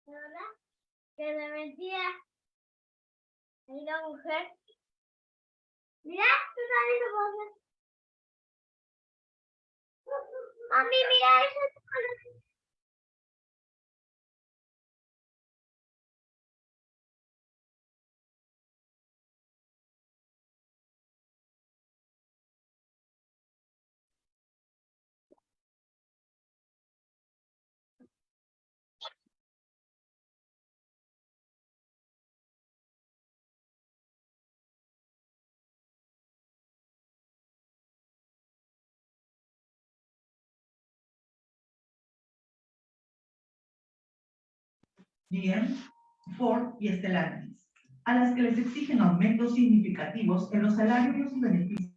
¿Verdad? Que de mentira. Hay una mujer. Mira, tú sabes cómo hacer. Mami, mira eso. GM, Ford y Stellantis, a las que les exigen aumentos significativos en los salarios y beneficios.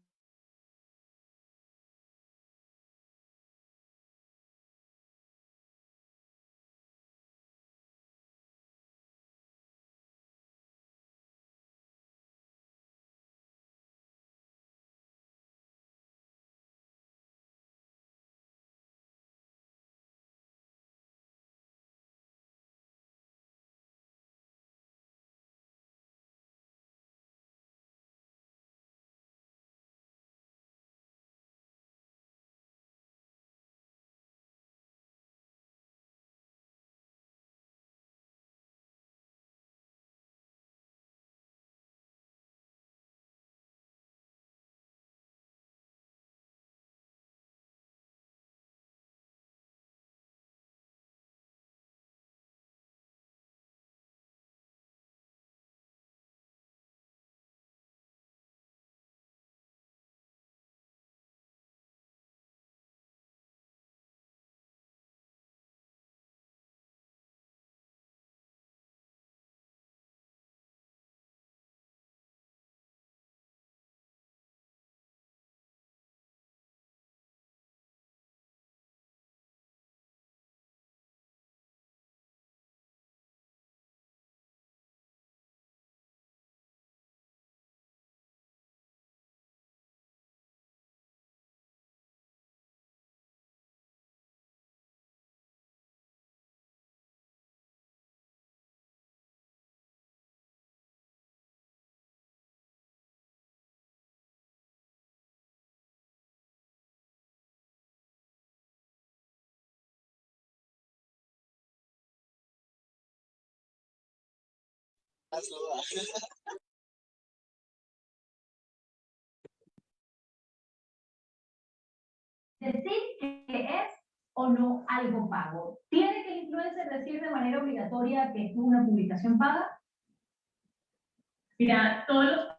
Decir que es o no algo pago. ¿Tiene que el influencer decir de manera obligatoria que es una publicación paga? Mira, todos los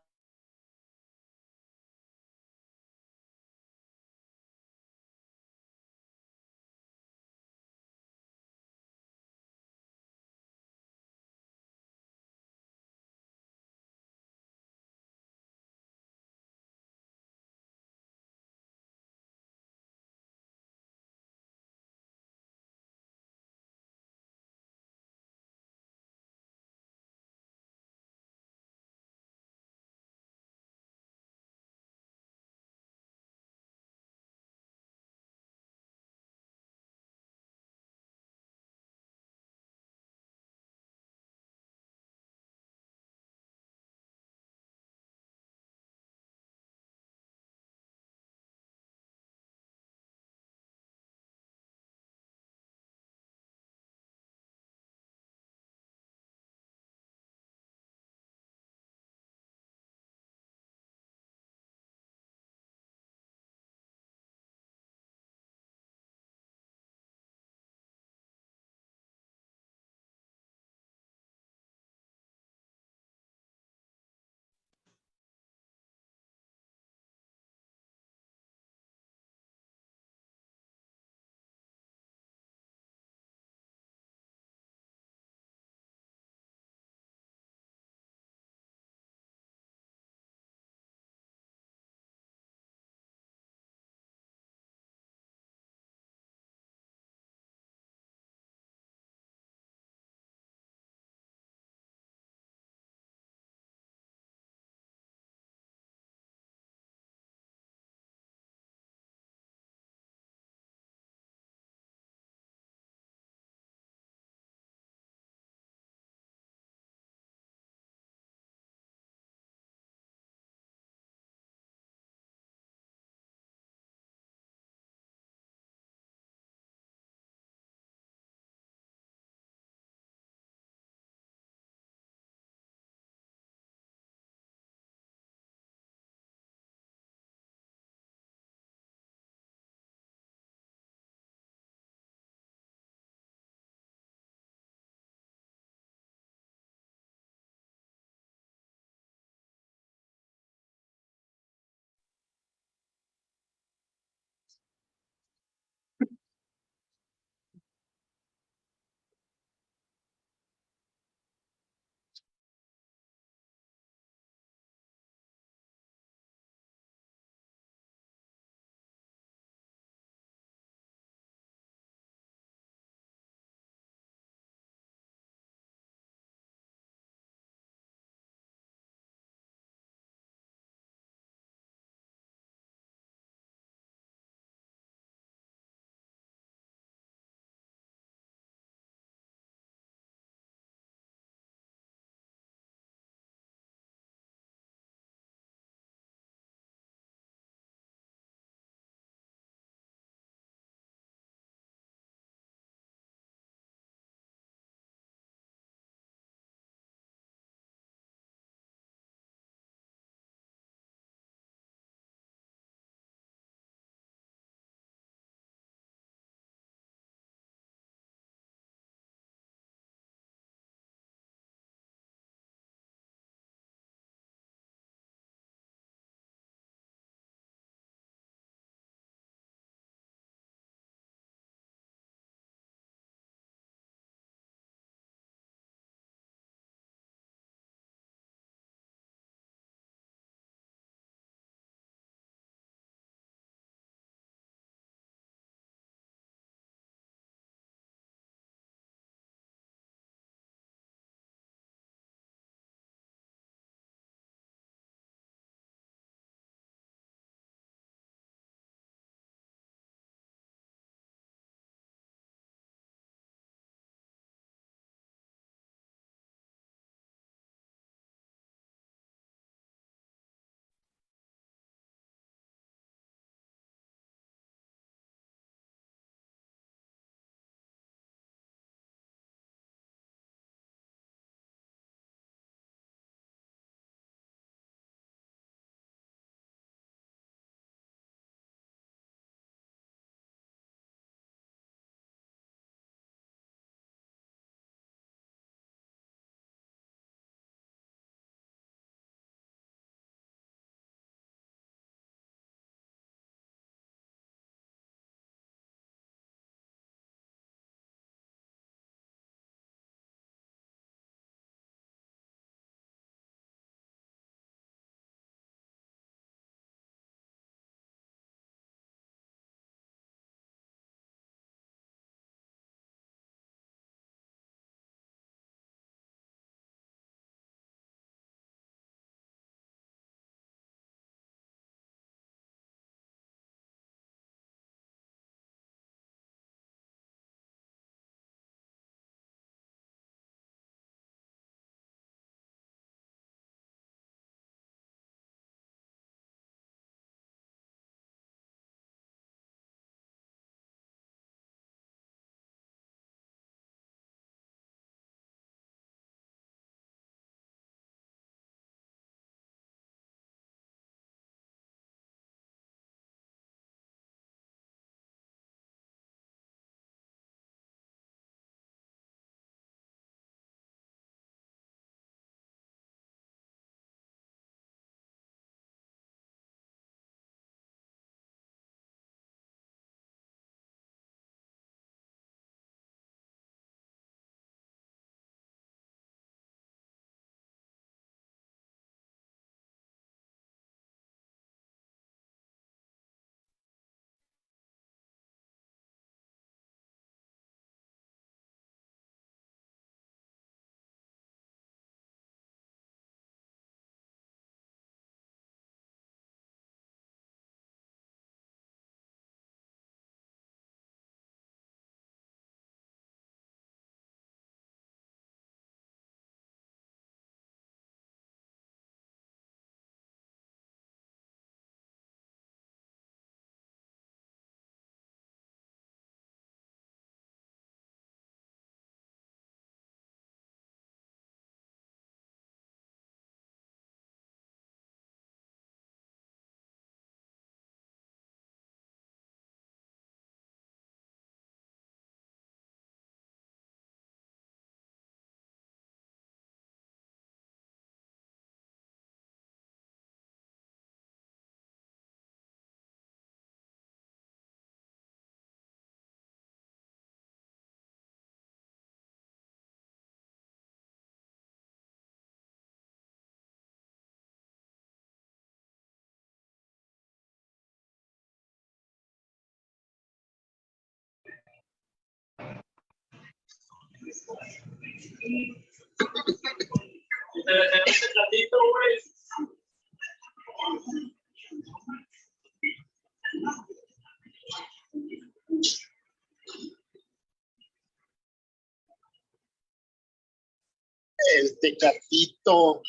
El Tecatito.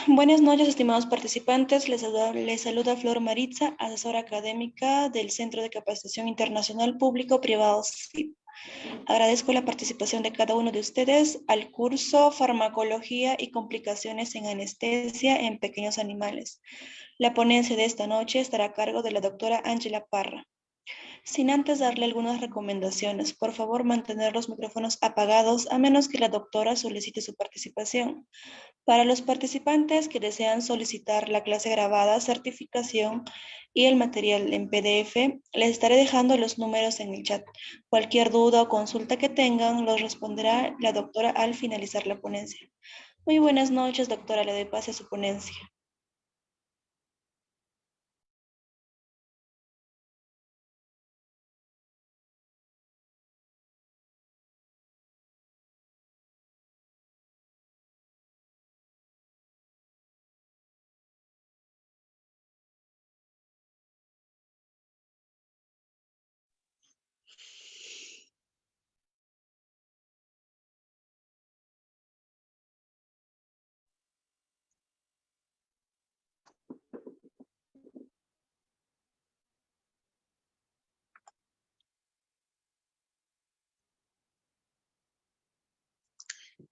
Buenas noches, estimados participantes. Les saluda Flor Maritza, asesora académica del Centro de Capacitación Internacional Público-Privado CIP. Agradezco la participación de cada uno de ustedes al curso Farmacología y complicaciones en anestesia en pequeños animales. La ponencia de esta noche estará a cargo de la doctora Ángela Parra. Sin antes darle algunas recomendaciones, por favor mantener los micrófonos apagados a menos que la doctora solicite su participación. Para los participantes que desean solicitar la clase grabada, certificación y el material en PDF, les estaré dejando los números en el chat. Cualquier duda o consulta que tengan, los responderá la doctora al finalizar la ponencia. Muy buenas noches, doctora. Le doy pase a su ponencia.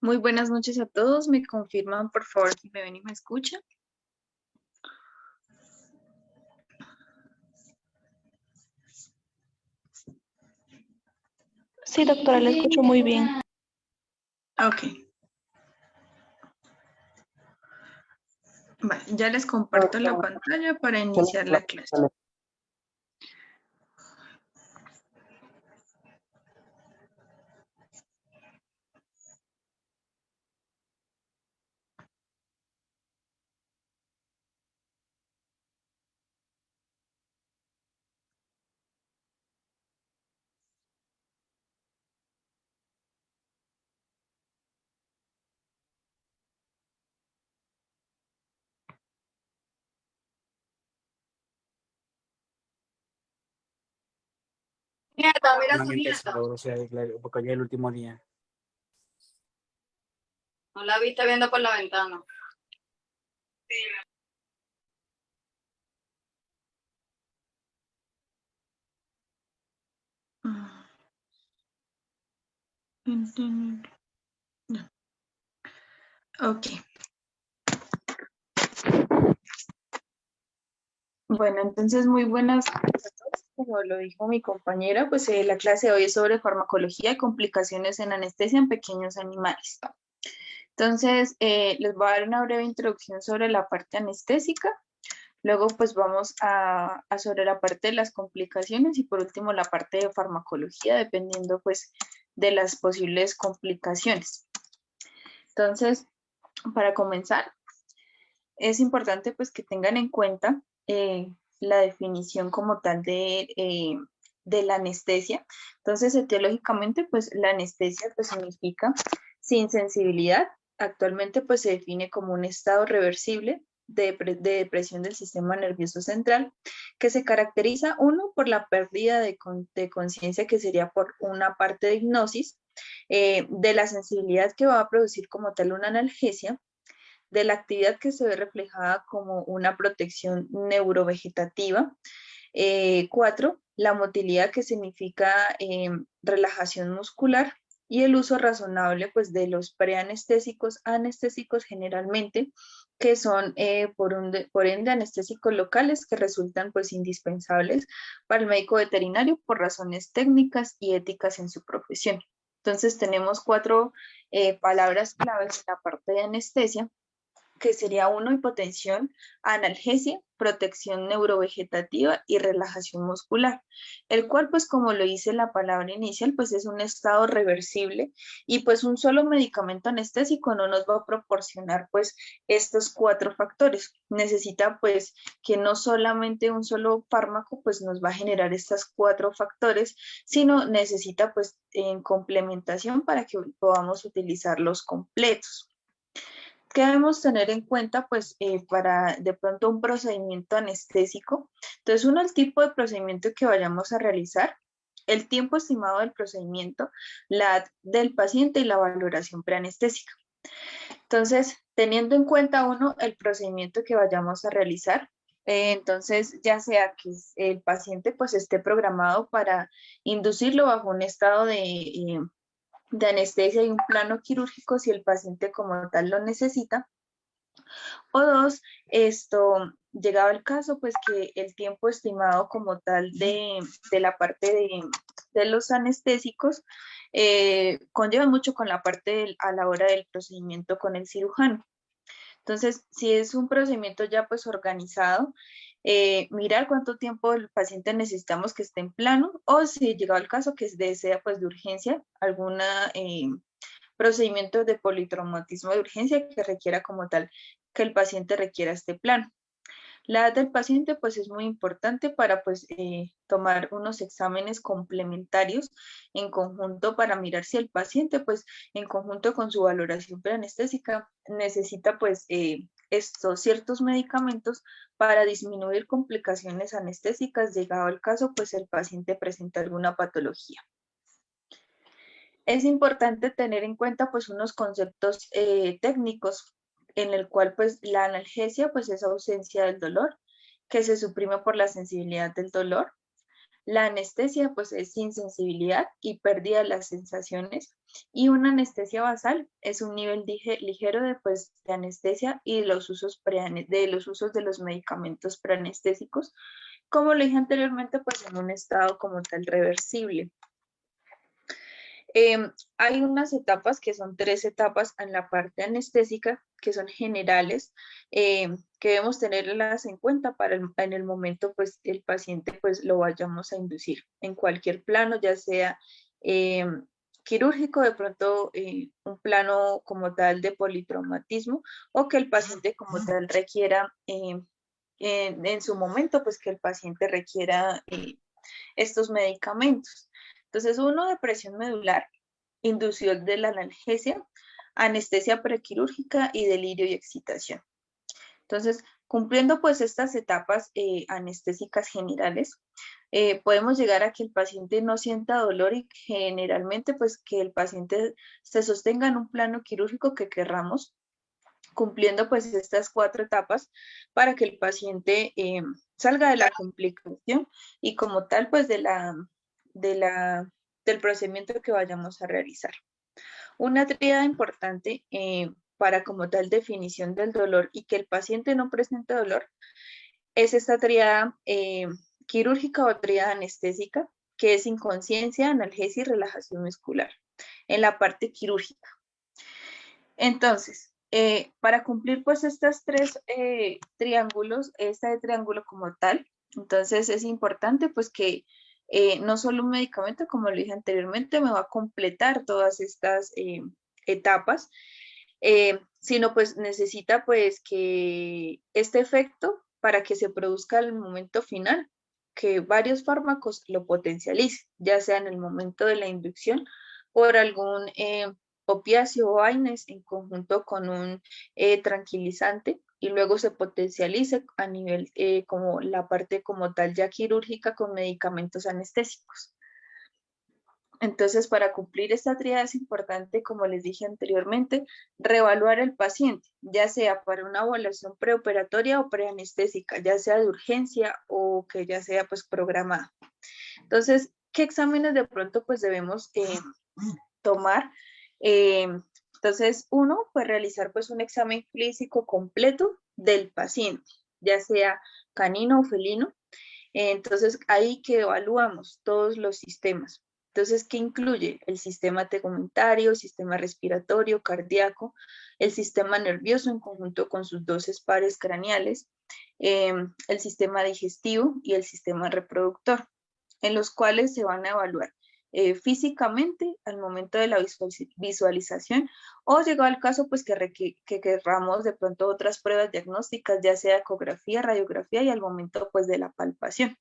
Muy buenas noches a todos. ¿Me confirman, por favor, si me ven y me escuchan? Sí, doctora, le escucho muy bien. Ok. Vale, ya les comparto la pantalla para iniciar la clase. Nieta, mira tu nieta. Porque hoy es el último día. No la viste viendo por la ventana. Ok. Bueno, entonces muy buenas noches a todos. Como lo dijo mi compañera, pues la clase de hoy es sobre farmacología y complicaciones en anestesia en pequeños animales. Entonces, les voy a dar una breve introducción sobre la parte anestésica. Luego, pues vamos a sobre la parte de las complicaciones y por último la parte de farmacología, dependiendo pues de las posibles complicaciones. Entonces, para comenzar, es importante pues que tengan en cuenta la definición como tal de la anestesia. Entonces, etiológicamente, pues la anestesia pues significa sin sensibilidad. Actualmente pues se define como un estado reversible de depresión del sistema nervioso central, que se caracteriza, uno, por la pérdida de conciencia, que sería por una parte de hipnosis, de la sensibilidad que va a producir como tal una analgesia, de la actividad que se ve reflejada como una protección neurovegetativa. 4, la motilidad, que significa relajación muscular, y el uso razonable pues de los preanestésicos, anestésicos generalmente, que son por ende anestésicos locales que resultan pues indispensables para el médico veterinario por razones técnicas y éticas en su profesión. Entonces tenemos 4 palabras claves en la parte de anestesia, que sería 1, hipotensión, analgesia, protección neurovegetativa y relajación muscular, el cual pues como lo dice la palabra inicial, pues es un estado reversible y pues un solo medicamento anestésico no nos va a proporcionar pues estos 4 factores. Necesita pues que no solamente un solo fármaco pues nos va a generar estos 4 factores, sino necesita pues en complementación para que podamos utilizarlos completos. ¿Qué debemos tener en cuenta pues para de pronto un procedimiento anestésico? Entonces, uno, el tipo de procedimiento que vayamos a realizar, el tiempo estimado del procedimiento, la edad del paciente y la valoración preanestésica. Entonces, teniendo en cuenta uno, el procedimiento que vayamos a realizar, entonces ya sea que el paciente pues esté programado para inducirlo bajo un estado de anestesia y un plano quirúrgico si el paciente como tal lo necesita. O 2, llegado el caso, pues que el tiempo estimado como tal de la parte de los anestésicos conlleva mucho con la parte a la hora del procedimiento con el cirujano. Entonces, si es un procedimiento ya pues organizado, mirar cuánto tiempo el paciente necesitamos que esté en plano, o si llegado el caso que desea pues de urgencia, alguna procedimiento de politraumatismo de urgencia que requiera como tal que el paciente requiera este plano. La edad del paciente pues es muy importante para pues tomar unos exámenes complementarios en conjunto para mirar si el paciente pues en conjunto con su valoración preanestésica necesita pues estos ciertos medicamentos para disminuir complicaciones anestésicas, llegado el caso pues el paciente presenta alguna patología. Es importante tener en cuenta pues unos conceptos técnicos en el cual pues la analgesia pues es ausencia del dolor que se suprime por la sensibilidad del dolor. La anestesia pues es insensibilidad y pérdida de las sensaciones, y una anestesia basal es un nivel ligero de anestesia y de los usos de los medicamentos preanestésicos, como lo dije anteriormente, pues en un estado como tal reversible. Hay unas etapas que son 3 etapas en la parte anestésica que son generales, que debemos tenerlas en cuenta para en el momento pues el paciente pues lo vayamos a inducir en cualquier plano, ya sea quirúrgico, de pronto un plano como tal de politraumatismo, o que el paciente como tal requiera en su momento pues que el paciente requiera estos medicamentos. Entonces, uno de presión medular, inducción de la analgesia, anestesia prequirúrgica y delirio y excitación. Entonces, cumpliendo pues estas etapas anestésicas generales, podemos llegar a que el paciente no sienta dolor y generalmente pues que el paciente se sostenga en un plano quirúrgico que querramos, cumpliendo pues estas 4 etapas para que el paciente salga de la complicación y como tal pues del procedimiento que vayamos a realizar. Una tríada importante para como tal definición del dolor y que el paciente no presente dolor es esta tríada quirúrgica o tríada anestésica, que es inconsciencia, analgesia y relajación muscular en la parte quirúrgica. Entonces, para cumplir pues estas 3 triángulos, este triángulo como tal, entonces es importante pues que no solo un medicamento, como lo dije anteriormente, me va a completar todas estas etapas, sino pues necesita pues que este efecto, para que se produzca el momento final, que varios fármacos lo potencialicen, ya sea en el momento de la inducción por algún opiáceo o AINES en conjunto con un tranquilizante, y luego se potencializa a nivel como la parte como tal ya quirúrgica con medicamentos anestésicos. Entonces, para cumplir esta tríada es importante, como les dije anteriormente, reevaluar el paciente, ya sea para una evaluación preoperatoria o preanestésica, ya sea de urgencia o que ya sea pues programada. Entonces, ¿qué exámenes de pronto pues debemos tomar? Entonces, uno, pues realizar pues un examen físico completo del paciente, ya sea canino o felino. Entonces, ahí que evaluamos todos los sistemas. Entonces, ¿qué incluye? El sistema tegumentario, el sistema respiratorio, cardíaco, el sistema nervioso en conjunto con sus 12 pares craneales, el sistema digestivo y el sistema reproductor, en los cuales se van a evaluar físicamente al momento de la visualización, o llegado al caso pues que querramos de pronto otras pruebas diagnósticas, ya sea ecografía, radiografía y al momento pues de la palpación.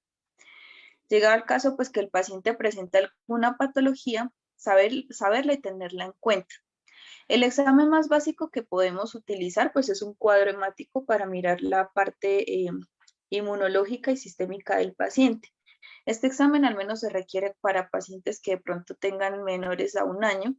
Llegado al caso pues que el paciente presenta alguna patología, saberla y tenerla en cuenta. El examen más básico que podemos utilizar pues es un cuadro hemático para mirar la parte inmunológica y sistémica del paciente. Este examen al menos se requiere para pacientes que de pronto tengan menores a 1 año.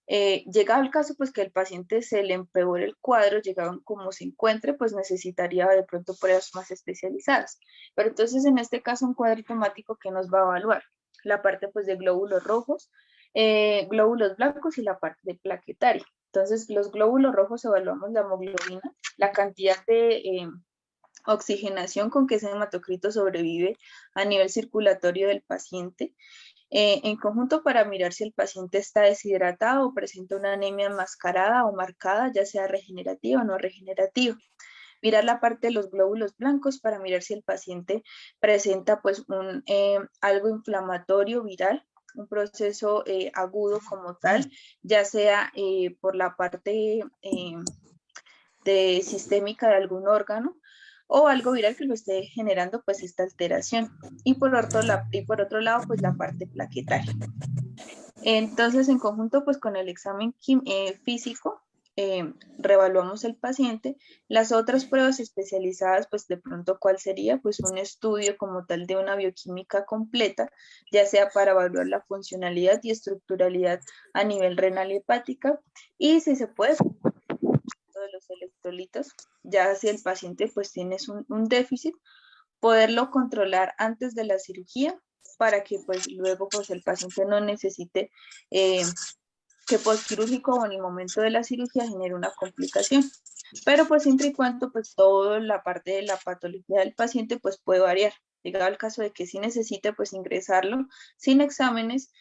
Llegado el caso, pues que el paciente se le empeore el cuadro, llegado como se encuentre, pues necesitaría de pronto pruebas más especializadas. Pero entonces en este caso un cuadro hemático que nos va a evaluar la parte pues de glóbulos rojos, glóbulos blancos y la parte de plaquetaria. Entonces los glóbulos rojos evaluamos la hemoglobina, la cantidad de oxigenación con que ese hematocrito sobrevive a nivel circulatorio del paciente, en conjunto para mirar si el paciente está deshidratado o presenta una anemia enmascarada o marcada, ya sea regenerativa o no regenerativa. Mirar la parte de los glóbulos blancos para mirar si el paciente presenta pues algo inflamatorio viral, un proceso agudo como tal, ya sea por la parte sistémica de algún órgano o algo viral que lo esté generando pues esta alteración. Y por otro lado pues la parte plaquetaria. Entonces en conjunto pues con el examen físico reevaluamos el paciente. Las otras pruebas especializadas pues de pronto cuál sería pues un estudio como tal de una bioquímica completa, ya sea para evaluar la funcionalidad y estructuralidad a nivel renal y hepática, y si se puede de los electrolitos, ya si el paciente pues tiene un déficit, poderlo controlar antes de la cirugía para que pues luego pues el paciente no necesite que postquirúrgico o en el momento de la cirugía genere una complicación. Pero pues siempre y cuando pues toda la parte de la patología del paciente pues puede variar. Llegado al caso de que sí necesite pues ingresarlo sin exámenes,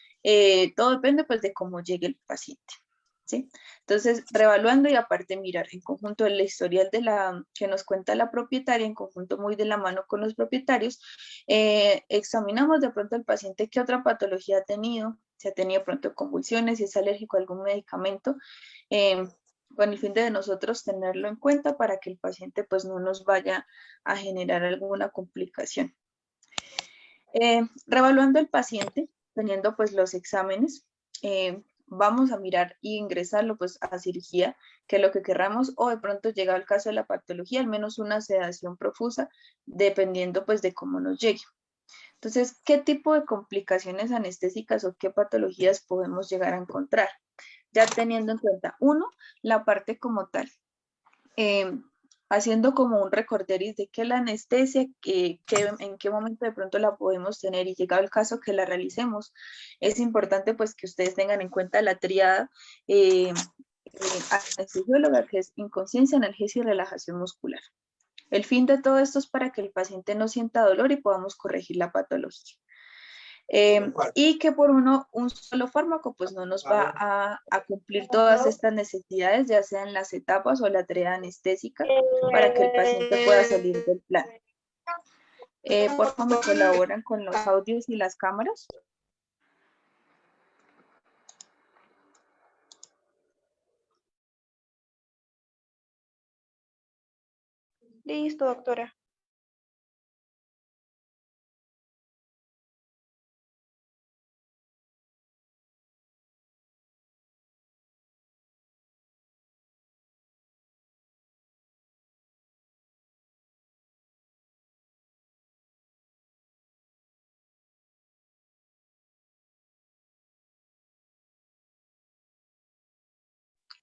todo depende pues de cómo llegue el paciente. ¿Sí? Entonces, reevaluando y aparte mirar en conjunto el historial que nos cuenta la propietaria, en conjunto muy de la mano con los propietarios, examinamos de pronto al paciente qué otra patología ha tenido, si ha tenido de pronto convulsiones, si es alérgico a algún medicamento, con el fin de nosotros tenerlo en cuenta para que el paciente pues no nos vaya a generar alguna complicación. Reevaluando el paciente, teniendo pues los exámenes, vamos a mirar y ingresarlo pues a cirugía, que es lo que querramos, o de pronto llega el caso de la patología, al menos una sedación profusa, dependiendo pues de cómo nos llegue. Entonces, ¿qué tipo de complicaciones anestésicas o qué patologías podemos llegar a encontrar? Ya teniendo en cuenta, uno, la parte como tal, haciendo como un recorderis de qué la anestesia, en qué momento de pronto la podemos tener, y llegado el caso que la realicemos, es importante pues que ustedes tengan en cuenta la triada anestesióloga, que es inconsciencia, analgesia y relajación muscular. El fin de todo esto es para que el paciente no sienta dolor y podamos corregir la patología. Y que por un solo fármaco pues no nos va a cumplir todas estas necesidades, ya sean las etapas o la triada anestésica, para que el paciente pueda salir del plan. Por favor, me colaboran con los audios y las cámaras. Listo, doctora.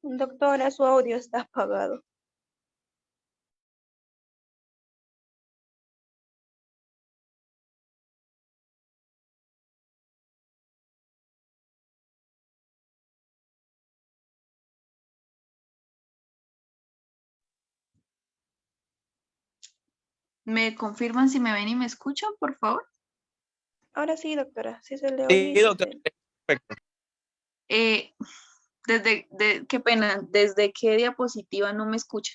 Doctora, su audio está apagado. ¿Me confirman si me ven y me escuchan, por favor? Ahora sí, doctora. Sí se le oye Sí, y sí doctora. se... Perfecto. Qué pena, ¿desde qué diapositiva no me escucha?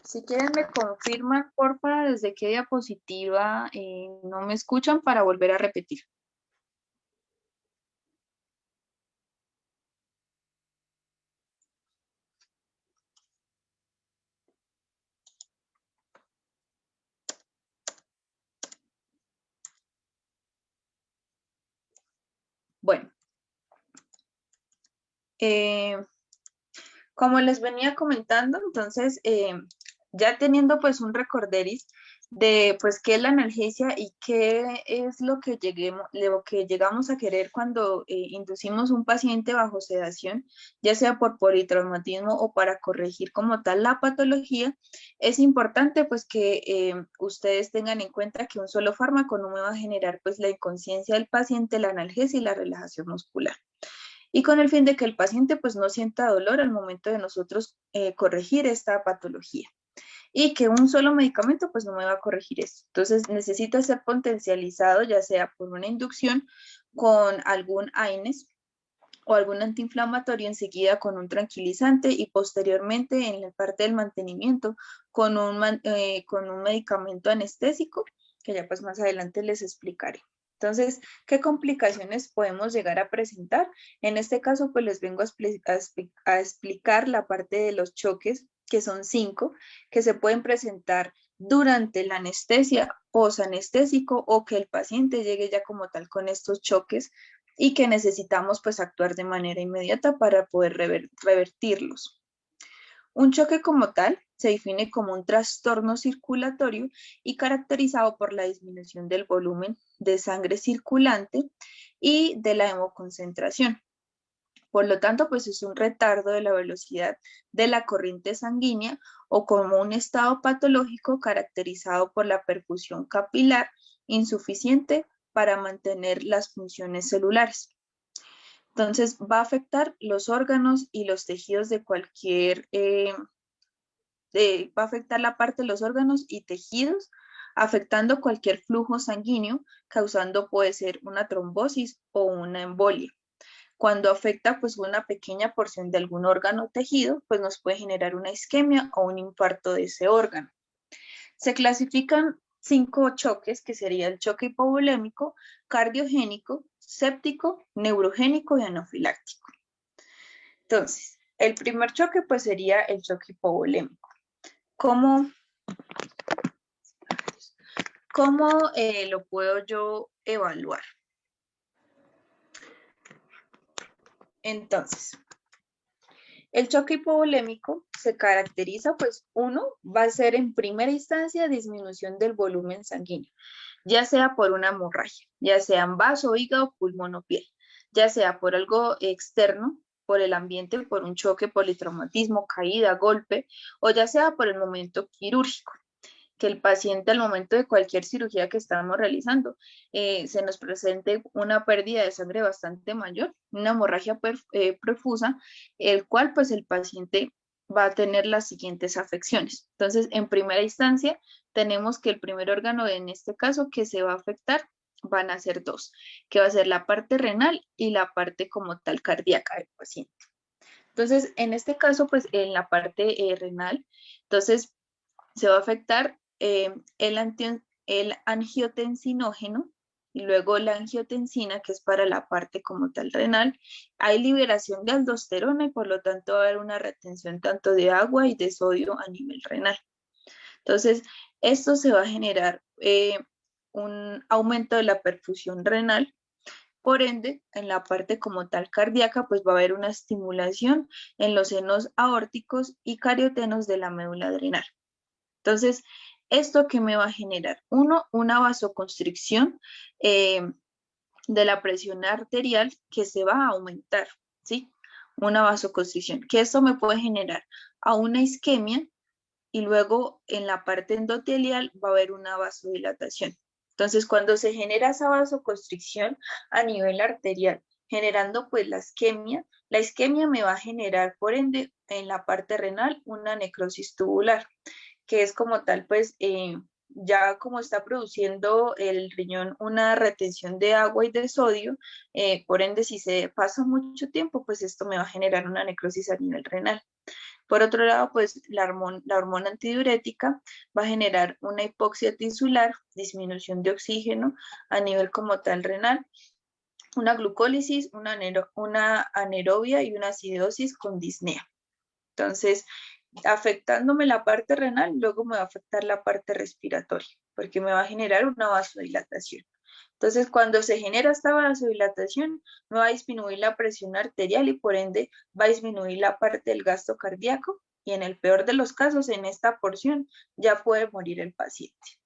Si quieren me confirman, porfa, desde qué diapositiva no me escuchan para volver a repetir. Bueno, como les venía comentando, entonces, ya teniendo pues un recorderis de pues qué es la analgesia y qué es lo que llegamos a querer cuando inducimos un paciente bajo sedación, ya sea por politraumatismo o para corregir como tal la patología, es importante pues que ustedes tengan en cuenta que un solo fármaco no me va a generar pues la inconsciencia del paciente, la analgesia y la relajación muscular. Y con el fin de que el paciente pues no sienta dolor al momento de nosotros corregir esta patología. Y que un solo medicamento pues no me va a corregir esto. Entonces necesita ser potencializado ya sea por una inducción con algún AINES o algún antiinflamatorio, enseguida con un tranquilizante y posteriormente en la parte del mantenimiento con un medicamento anestésico que ya pues más adelante les explicaré. Entonces, ¿qué complicaciones podemos llegar a presentar? En este caso, pues les vengo a explicar la parte de los choques, que son 5, que se pueden presentar durante la anestesia, posanestésico o que el paciente llegue ya como tal con estos choques y que necesitamos pues actuar de manera inmediata para poder revertirlos. Un choque como tal se define como un trastorno circulatorio y caracterizado por la disminución del volumen de sangre circulante y de la hemoconcentración. Por lo tanto, pues es un retardo de la velocidad de la corriente sanguínea o como un estado patológico caracterizado por la perfusión capilar insuficiente para mantener las funciones celulares. Entonces, va a afectar los órganos y los tejidos de cualquier, va a afectar la parte de los órganos y tejidos, afectando cualquier flujo sanguíneo, causando puede ser una trombosis o una embolia. Cuando afecta pues una pequeña porción de algún órgano o tejido, pues nos puede generar una isquemia o un infarto de ese órgano. Se clasifican 5 choques, que sería el choque hipovolémico, cardiogénico, séptico, neurogénico y anafiláctico. Entonces, el primer choque pues sería el choque hipovolémico. ¿Cómo lo puedo yo evaluar? Entonces, el choque hipovolémico se caracteriza, pues, uno, va a ser en primera instancia disminución del volumen sanguíneo, ya sea por una hemorragia, ya sea en vaso, hígado, pulmón o piel, ya sea por algo externo, por el ambiente, por un choque, politraumatismo, caída, golpe, o ya sea por el momento quirúrgico, que el paciente al momento de cualquier cirugía que estamos realizando se nos presente una pérdida de sangre bastante mayor, una hemorragia profusa, el cual pues el paciente va a tener las siguientes afecciones. Entonces, en primera instancia, tenemos que el primer órgano en este caso que se va a afectar van a ser 2, que va a ser la parte renal y la parte como tal cardíaca del paciente. Entonces, en este caso, pues en la parte renal, entonces se va a afectar el angiotensinógeno y luego la angiotensina, que es para la parte como tal renal. Hay liberación de aldosterona y por lo tanto va a haber una retención tanto de agua y de sodio a nivel renal. Entonces, esto se va a generar un aumento de la perfusión renal. Por ende, en la parte como tal cardíaca, pues va a haber una estimulación en los senos aórticos y cariotenos de la médula adrenal. Entonces, ¿esto qué me va a generar? Uno, una vasoconstricción de la presión arterial que se va a aumentar, ¿sí? Una vasoconstricción, que esto me puede generar a una isquemia y luego en la parte endotelial va a haber una vasodilatación. Entonces, cuando se genera esa vasoconstricción a nivel arterial, generando pues la isquemia me va a generar, por ende, en la parte renal, una necrosis tubular, que es como tal, pues, ya como está produciendo el riñón una retención de agua y de sodio, por ende, si se pasa mucho tiempo, pues esto me va a generar una necrosis a nivel renal. Por otro lado, pues la hormona antidiurética va a generar una hipoxia tisular, disminución de oxígeno a nivel como tal renal, una glucólisis, una anaerobia y una acidosis con disnea. Entonces, afectándome la parte renal, luego me va a afectar la parte respiratoria, porque me va a generar una vasodilatación. Entonces, cuando se genera esta vasodilatación, me va a disminuir la presión arterial y por ende va a disminuir la parte del gasto cardíaco y en el peor de los casos, en esta porción, ya puede morir el paciente.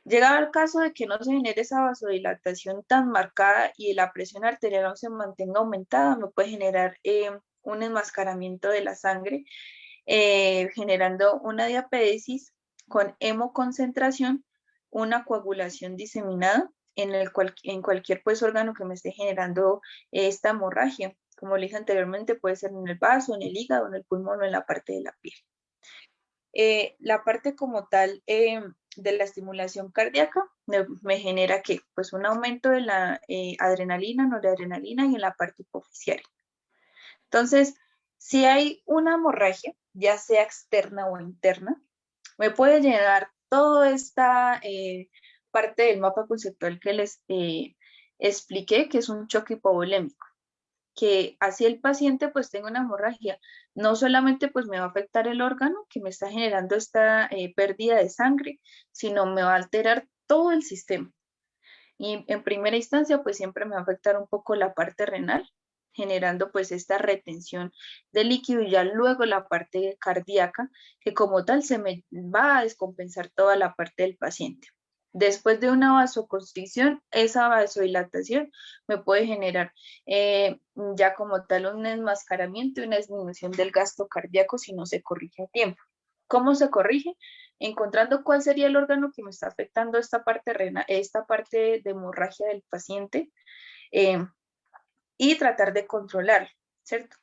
Llegado al caso de que no se genere esa vasodilatación tan marcada y la presión arterial no se mantenga aumentada, me puede generar un enmascaramiento de la sangre, generando una diapedesis con hemoconcentración, una coagulación diseminada en cualquier pues, órgano que me esté generando esta hemorragia. Como le dije anteriormente, puede ser en el vaso, en el hígado, en el pulmón o en la parte de la piel. La parte como tal de la estimulación cardíaca me genera ¿qué? Pues un aumento de la adrenalina, noradrenalina y en la parte hipofisiaria. Entonces, si hay una hemorragia, ya sea externa o interna, me puede llenar toda esta parte del mapa conceptual que les expliqué, que es un choque hipovolémico, que así el paciente pues tenga una hemorragia, no solamente pues me va a afectar el órgano que me está generando esta pérdida de sangre, sino me va a alterar todo el sistema. Y en primera instancia pues siempre me va a afectar un poco la parte renal, generando pues esta retención de líquido y ya luego la parte cardíaca, que como tal se me va a descompensar toda la parte del paciente. Después de una vasoconstricción, esa vasodilatación me puede generar ya como tal un enmascaramiento y una disminución del gasto cardíaco si no se corrige a tiempo. ¿Cómo se corrige? Encontrando cuál sería el órgano que me está afectando esta parte renal, esta parte de hemorragia del paciente y tratar de controlarlo, ¿cierto?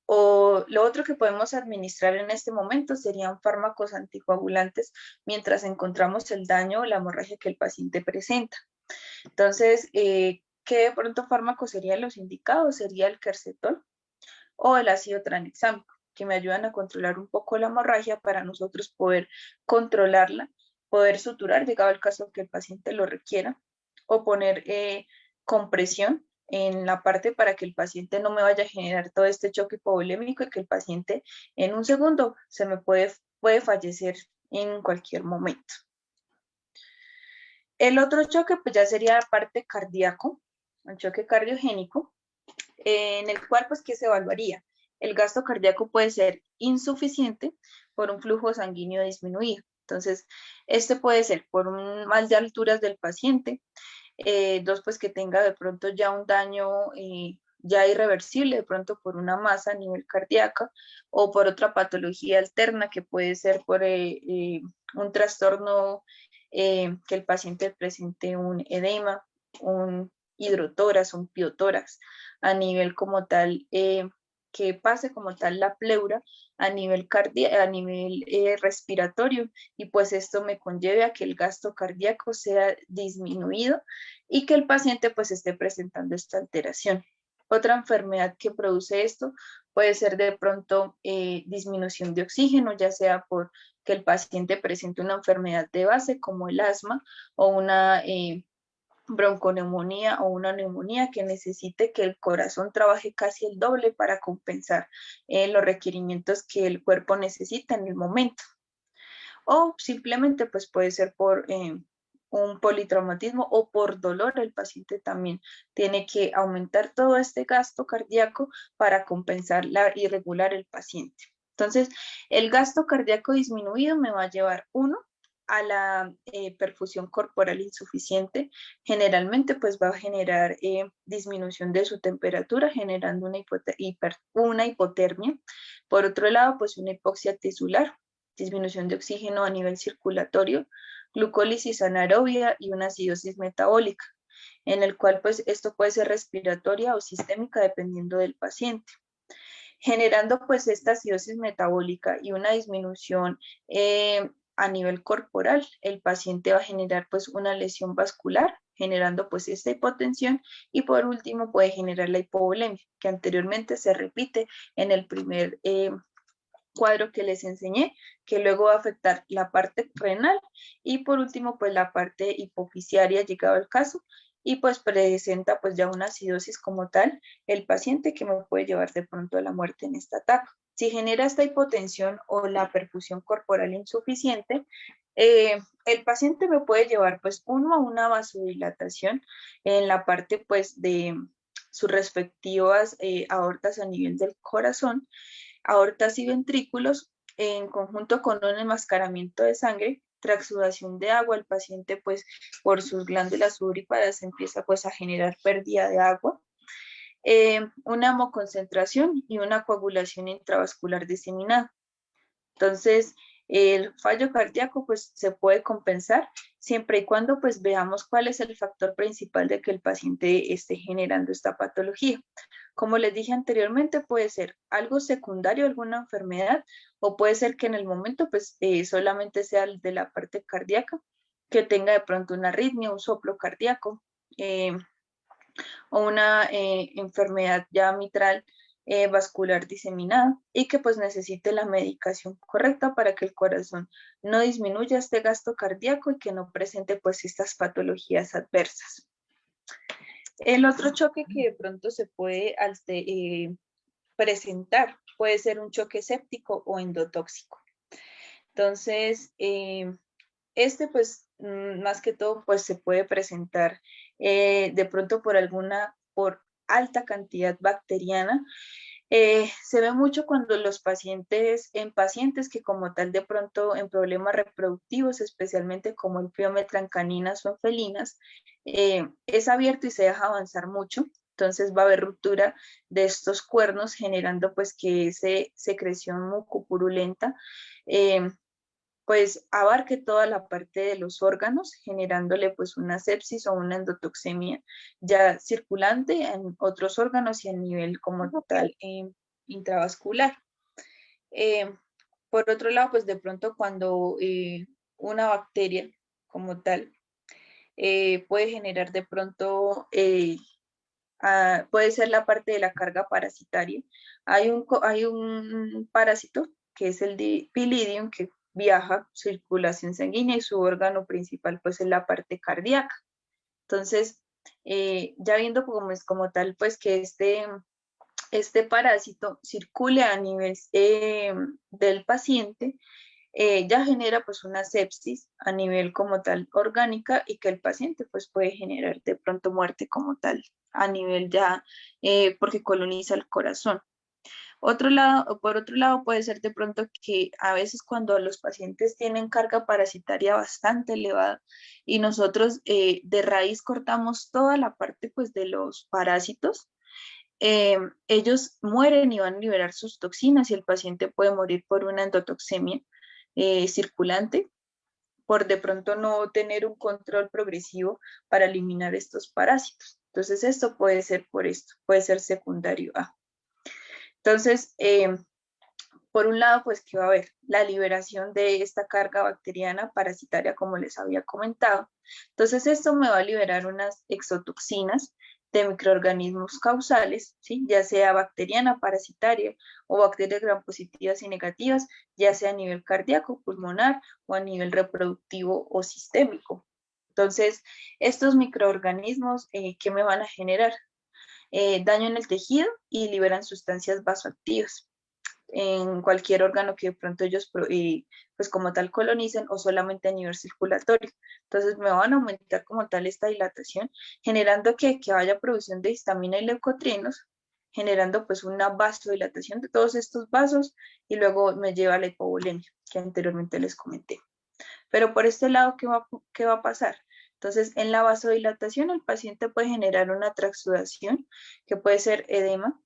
O lo otro que podemos administrar en este momento serían fármacos anticoagulantes mientras encontramos el daño o la hemorragia que el paciente presenta. Entonces, ¿qué de pronto fármacos serían los indicados? Sería el quercetol o el ácido tranexámico, que me ayudan a controlar un poco la hemorragia para nosotros poder controlarla, poder suturar, llegado el caso que el paciente lo requiera, o poner compresión en la parte para que el paciente no me vaya a generar todo este choque hipovolémico y que el paciente en un segundo se me puede fallecer en cualquier momento. El otro choque pues ya sería la parte cardíaco, el choque cardiogénico, en el cual pues ¿qué se evaluaría? El gasto cardíaco puede ser insuficiente por un flujo sanguíneo disminuido. Entonces, este puede ser por un mal de alturas del paciente, dos, pues que tenga de pronto ya un daño ya irreversible, de pronto por una masa a nivel cardíaco o por otra patología alterna que puede ser por un trastorno que el paciente presente un edema, un hidrotórax, un piotórax, a nivel como tal, que pase como tal la pleura a nivel respiratorio y pues esto me conlleve a que el gasto cardíaco sea disminuido y que el paciente pues esté presentando esta alteración. Otra enfermedad que produce esto puede ser de pronto disminución de oxígeno, ya sea por que el paciente presente una enfermedad de base como el asma o una bronconeumonía o una neumonía que necesite que el corazón trabaje casi el doble para compensar los requerimientos que el cuerpo necesita en el momento. O simplemente pues puede ser por un politraumatismo o por dolor, el paciente también tiene que aumentar todo este gasto cardíaco para compensar y regular el paciente. Entonces, el gasto cardíaco disminuido me va a llevar, uno, a la perfusión corporal insuficiente, generalmente pues va a generar disminución de su temperatura, generando una hipotermia. Por otro lado, pues una hipoxia tisular, disminución de oxígeno a nivel circulatorio, glucólisis anaerobia y una acidosis metabólica, en el cual pues esto puede ser respiratoria o sistémica dependiendo del paciente. Generando pues esta acidosis metabólica y una disminución a nivel corporal, el paciente va a generar pues una lesión vascular, generando pues esta hipotensión, y por último puede generar la hipovolemia, que anteriormente se repite en el primer cuadro que les enseñé, que luego va a afectar la parte renal y por último pues la parte hipofisiaria llegado el caso, y pues presenta pues ya una acidosis como tal el paciente, que me puede llevar de pronto a la muerte en esta etapa. Si genera esta hipotensión o la perfusión corporal insuficiente, el paciente me puede llevar pues uno a una vasodilatación en la parte pues de sus respectivas aortas a nivel del corazón, aortas y ventrículos, en conjunto con un enmascaramiento de sangre, transsudación de agua. El paciente pues por sus glándulas sudoríparas empieza pues a generar pérdida de agua, una hemoconcentración y una coagulación intravascular diseminada. Entonces, el fallo cardíaco pues se puede compensar siempre y cuando pues veamos cuál es el factor principal de que el paciente esté generando esta patología. Como les dije anteriormente, puede ser algo secundario, alguna enfermedad, o puede ser que en el momento pues solamente sea de la parte cardíaca, que tenga de pronto una arritmia, un soplo cardíaco, o una enfermedad ya mitral vascular diseminada, y que pues necesite la medicación correcta para que el corazón no disminuya este gasto cardíaco y que no presente pues estas patologías adversas. El otro choque que de pronto se puede presentar puede ser un choque séptico o endotóxico. Entonces, este pues más que todo pues se puede presentar de pronto por alta cantidad bacteriana. Se ve mucho cuando los pacientes que como tal de pronto en problemas reproductivos, especialmente como el piometra en caninas o en felinas, es abierto y se deja avanzar mucho. Entonces va a haber ruptura de estos cuernos, generando pues que esa secreción mucopurulenta pues abarque toda la parte de los órganos, generándole pues una sepsis o una endotoxemia ya circulante en otros órganos y a nivel como tal intravascular. Por otro lado, pues de pronto cuando una bacteria como tal puede generar de pronto, puede ser la parte de la carga parasitaria. Hay un parásito que es el de Pilidium, que viaja circulación sanguínea y su órgano principal pues es la parte cardíaca. Entonces, ya viendo como tal pues que este parásito circule a nivel del paciente, ya genera pues una sepsis a nivel como tal orgánica, y que el paciente pues puede generar de pronto muerte como tal a nivel ya porque coloniza el corazón. Por otro lado, puede ser de pronto que a veces cuando los pacientes tienen carga parasitaria bastante elevada y nosotros de raíz cortamos toda la parte pues de los parásitos, ellos mueren y van a liberar sus toxinas, y el paciente puede morir por una endotoxemia circulante, por de pronto no tener un control progresivo para eliminar estos parásitos. Entonces esto puede ser por esto, puede ser secundario a. Entonces, por un lado, pues que va a haber la liberación de esta carga bacteriana parasitaria, como les había comentado. Entonces, esto me va a liberar unas exotoxinas de microorganismos causales, ¿sí? Ya sea bacteriana, parasitaria o bacterias gram positivas y negativas, ya sea a nivel cardíaco, pulmonar o a nivel reproductivo o sistémico. Entonces, estos microorganismos, ¿qué me van a generar? Daño en el tejido y liberan sustancias vasoactivas en cualquier órgano que de pronto ellos pues como tal colonicen, o solamente a nivel circulatorio. Entonces me van a aumentar como tal esta dilatación, generando que haya producción de histamina y leucotrienos, generando pues una vasodilatación de todos estos vasos, y luego me lleva a la hipovolemia que anteriormente les comenté. Pero por este lado, ¿qué va a pasar? Entonces, en la vasodilatación el paciente puede generar una transsudación, que puede ser edema,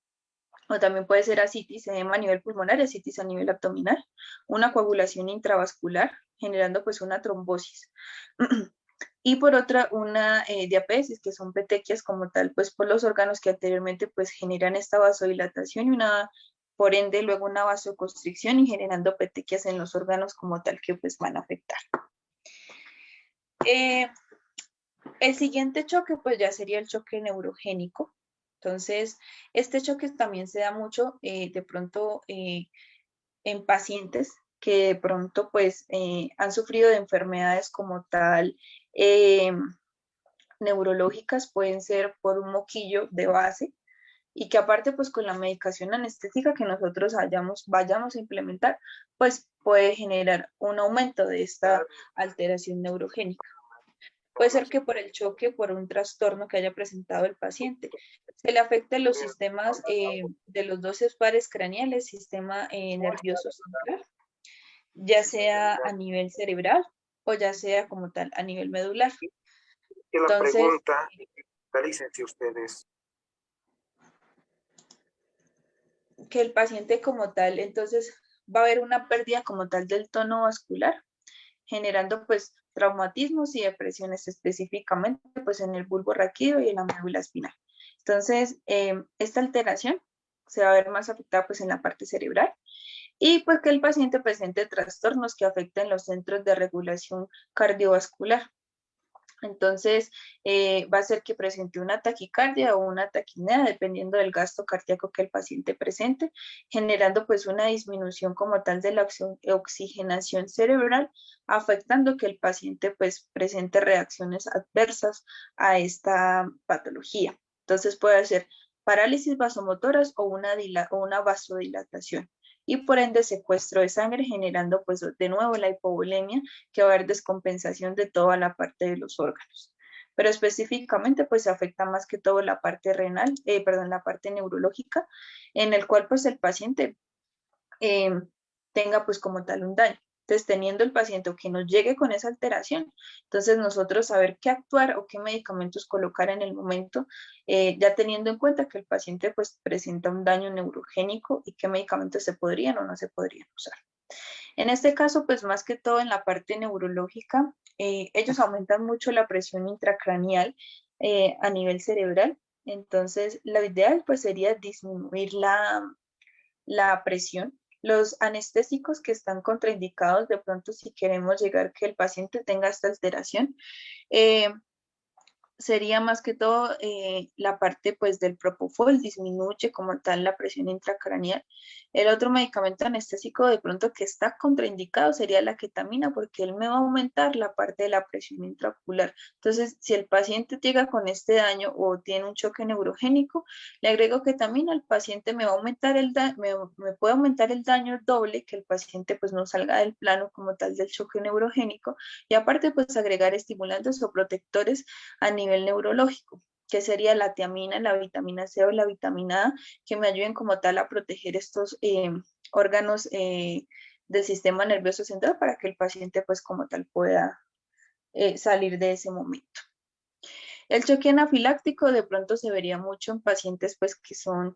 o también puede ser ascitis, edema a nivel pulmonar, ascitis a nivel abdominal, una coagulación intravascular, generando pues una trombosis. Y por otra, una diapesis, que son petequias como tal, pues por los órganos que anteriormente pues generan esta vasodilatación y una, por ende, luego una vasoconstricción y generando petequias en los órganos como tal que pues van a afectar. El siguiente choque pues ya sería el choque neurogénico. Entonces, este choque también se da mucho de pronto en pacientes que de pronto pues han sufrido de enfermedades como tal neurológicas, pueden ser por un moquillo de base y que aparte pues con la medicación anestésica que nosotros vayamos a implementar, pues puede generar un aumento de esta alteración neurogénica. Puede ser que por el choque, por un trastorno que haya presentado el paciente, se le afecten los sistemas de los dos pares craneales, sistema nervioso central, ya sea a nivel cerebral o ya sea como tal a nivel medular. Que la Entonces, pregunta, realícense ustedes. que el paciente como tal, entonces va a haber una pérdida como tal del tono vascular, generando pues traumatismos y depresiones específicamente pues en el bulbo raquídeo y en la médula espinal. Entonces, esta alteración se va a ver más afectada pues en la parte cerebral y pues que el paciente presente trastornos que afecten los centros de regulación cardiovascular. Entonces, va a ser que presente una taquicardia o una taquipnea, dependiendo del gasto cardíaco que el paciente presente, generando pues una disminución como tal de la oxigenación cerebral, afectando que el paciente pues presente reacciones adversas a esta patología. Entonces puede ser parálisis vasomotoras o una vasodilatación y por ende secuestro de sangre, generando pues de nuevo la hipovolemia, que va a haber descompensación de toda la parte de los órganos. Pero específicamente pues se afecta más que todo la parte renal, la parte neurológica, en el cual pues el paciente tenga pues como tal un daño. Entonces, teniendo el paciente o que nos llegue con esa alteración, entonces nosotros saber qué actuar o qué medicamentos colocar en el momento, ya teniendo en cuenta que el paciente pues presenta un daño neurogénico y qué medicamentos se podrían o no se podrían usar. En este caso, pues más que todo en la parte neurológica, ellos aumentan mucho la presión intracraneal a nivel cerebral. Entonces, lo ideal pues sería disminuir la presión. Los anestésicos que están contraindicados, de pronto si queremos llegar que el paciente tenga esta alteración, sería más que todo la parte pues del propofol, disminuye como tal la presión intracraneal. El otro medicamento anestésico de pronto que está contraindicado sería la ketamina porque él me va a aumentar la parte de la presión intraocular. Entonces, si el paciente llega con este daño o tiene un choque neurogénico, le agrego ketamina, el paciente me va a aumentar me puede aumentar el daño doble, que el paciente pues no salga del plano como tal del choque neurogénico y aparte pues agregar estimulantes o protectores a nivel neurológico, que sería la tiamina, la vitamina C o la vitamina A, que me ayuden como tal a proteger estos órganos del sistema nervioso central para que el paciente pues como tal pueda salir de ese momento. El choque anafiláctico de pronto se vería mucho en pacientes pues que son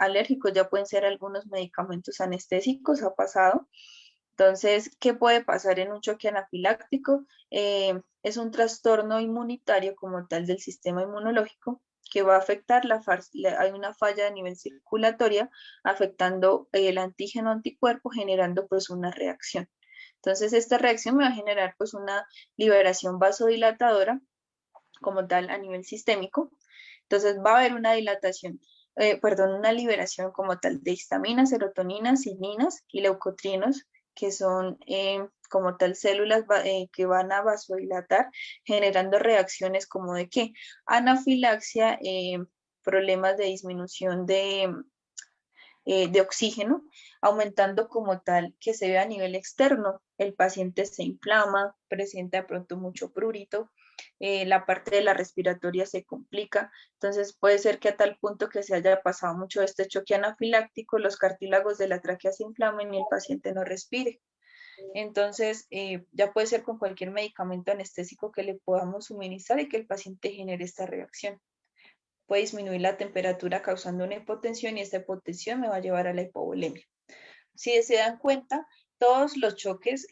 alérgicos, ya pueden ser algunos medicamentos anestésicos, ha pasado. Entonces, ¿qué puede pasar en un choque anafiláctico? Es un trastorno inmunitario como tal del sistema inmunológico que va a afectar hay una falla a nivel circulatoria afectando el antígeno anticuerpo generando pues una reacción. Entonces, esta reacción me va a generar pues una liberación vasodilatadora como tal a nivel sistémico. Entonces, va a haber una una liberación como tal de histaminas, serotoninas, cininas y leucotrienos, que son como tal células que van a vasodilatar, generando reacciones como de qué, anafilaxia, problemas de disminución de oxígeno, aumentando como tal que se ve a nivel externo. El paciente se inflama, presenta de pronto mucho prurito, la parte de la respiratoria se complica, entonces puede ser que a tal punto que se haya pasado mucho este choque anafiláctico, los cartílagos de la tráquea se inflamen y el paciente no respire. Entonces, ya puede ser con cualquier medicamento anestésico que le podamos suministrar y que el paciente genere esta reacción. puede disminuir la temperatura causando una hipotensión y esta hipotensión me va a llevar a la hipovolemia. Si se dan cuenta, todos los choques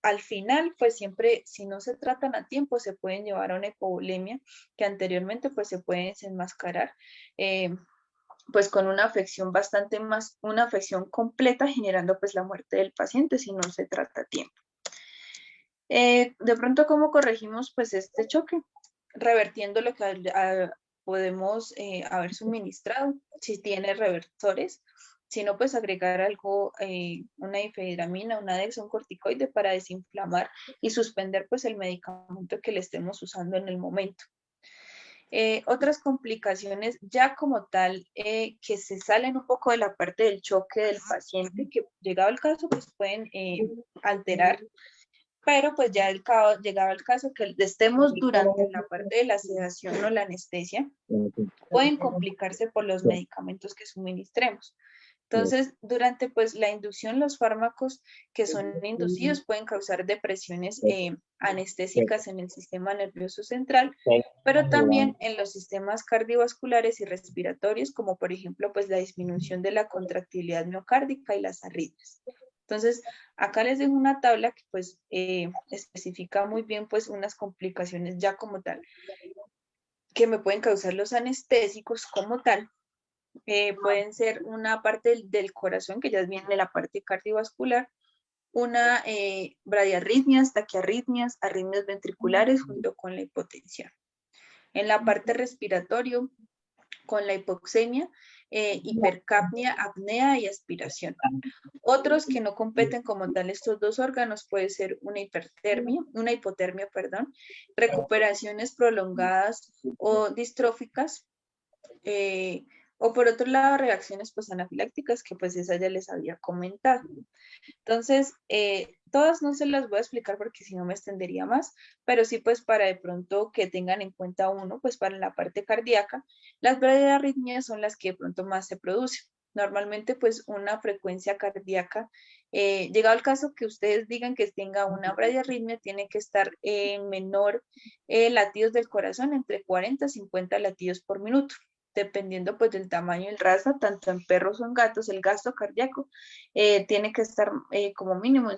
al final, pues siempre, si no se tratan a tiempo, se pueden llevar a una hipovolemia que anteriormente pues se pueden desenmascarar pues con una afección bastante más, una afección completa generando pues la muerte del paciente si no se trata a tiempo. De pronto, ¿cómo corregimos pues este choque? Revertiendo lo que podemos haber suministrado, si tiene reversores, si no, pues agregar algo, una difedramina, una dex, un corticoide para desinflamar y suspender pues el medicamento que le estemos usando en el momento. Otras complicaciones ya como tal que se salen un poco de la parte del choque del paciente, que llegado el caso pues pueden alterar, pero pues ya llegado el caso que estemos durante la parte de la sedación o la anestesia, pueden complicarse por los medicamentos que suministremos. Entonces, durante pues la inducción, los fármacos que son inducidos pueden causar depresiones anestésicas en el sistema nervioso central, pero también en los sistemas cardiovasculares y respiratorios, como por ejemplo pues la disminución de la contractilidad miocárdica y las arritmias. Entonces, acá les dejo una tabla que pues especifica muy bien pues unas complicaciones ya como tal, que me pueden causar los anestésicos como tal. Pueden ser una parte del corazón, que ya viene la parte cardiovascular, una bradiarritmias, taquiarritmias, arritmias ventriculares junto con la hipotensión. En la parte respiratorio, con la hipoxemia, hipercapnia, apnea y aspiración. Otros que no competen como tal estos dos órganos puede ser una hipotermia, recuperaciones prolongadas o distróficas, o por otro lado reacciones pues anafilácticas, que pues esa ya les había comentado. Entonces, todas no se las voy a explicar porque si no me extendería más, pero sí pues para de pronto que tengan en cuenta uno, pues para la parte cardíaca, las bradiarritmias son las que de pronto más se producen. Normalmente pues una frecuencia cardíaca, llegado el caso que ustedes digan que tenga una bradiarritmia, tiene que estar menor latidos del corazón, entre 40 y 50 latidos por minuto, dependiendo pues del tamaño y el raza, tanto en perros o en gatos. El gasto cardíaco tiene que estar como mínimo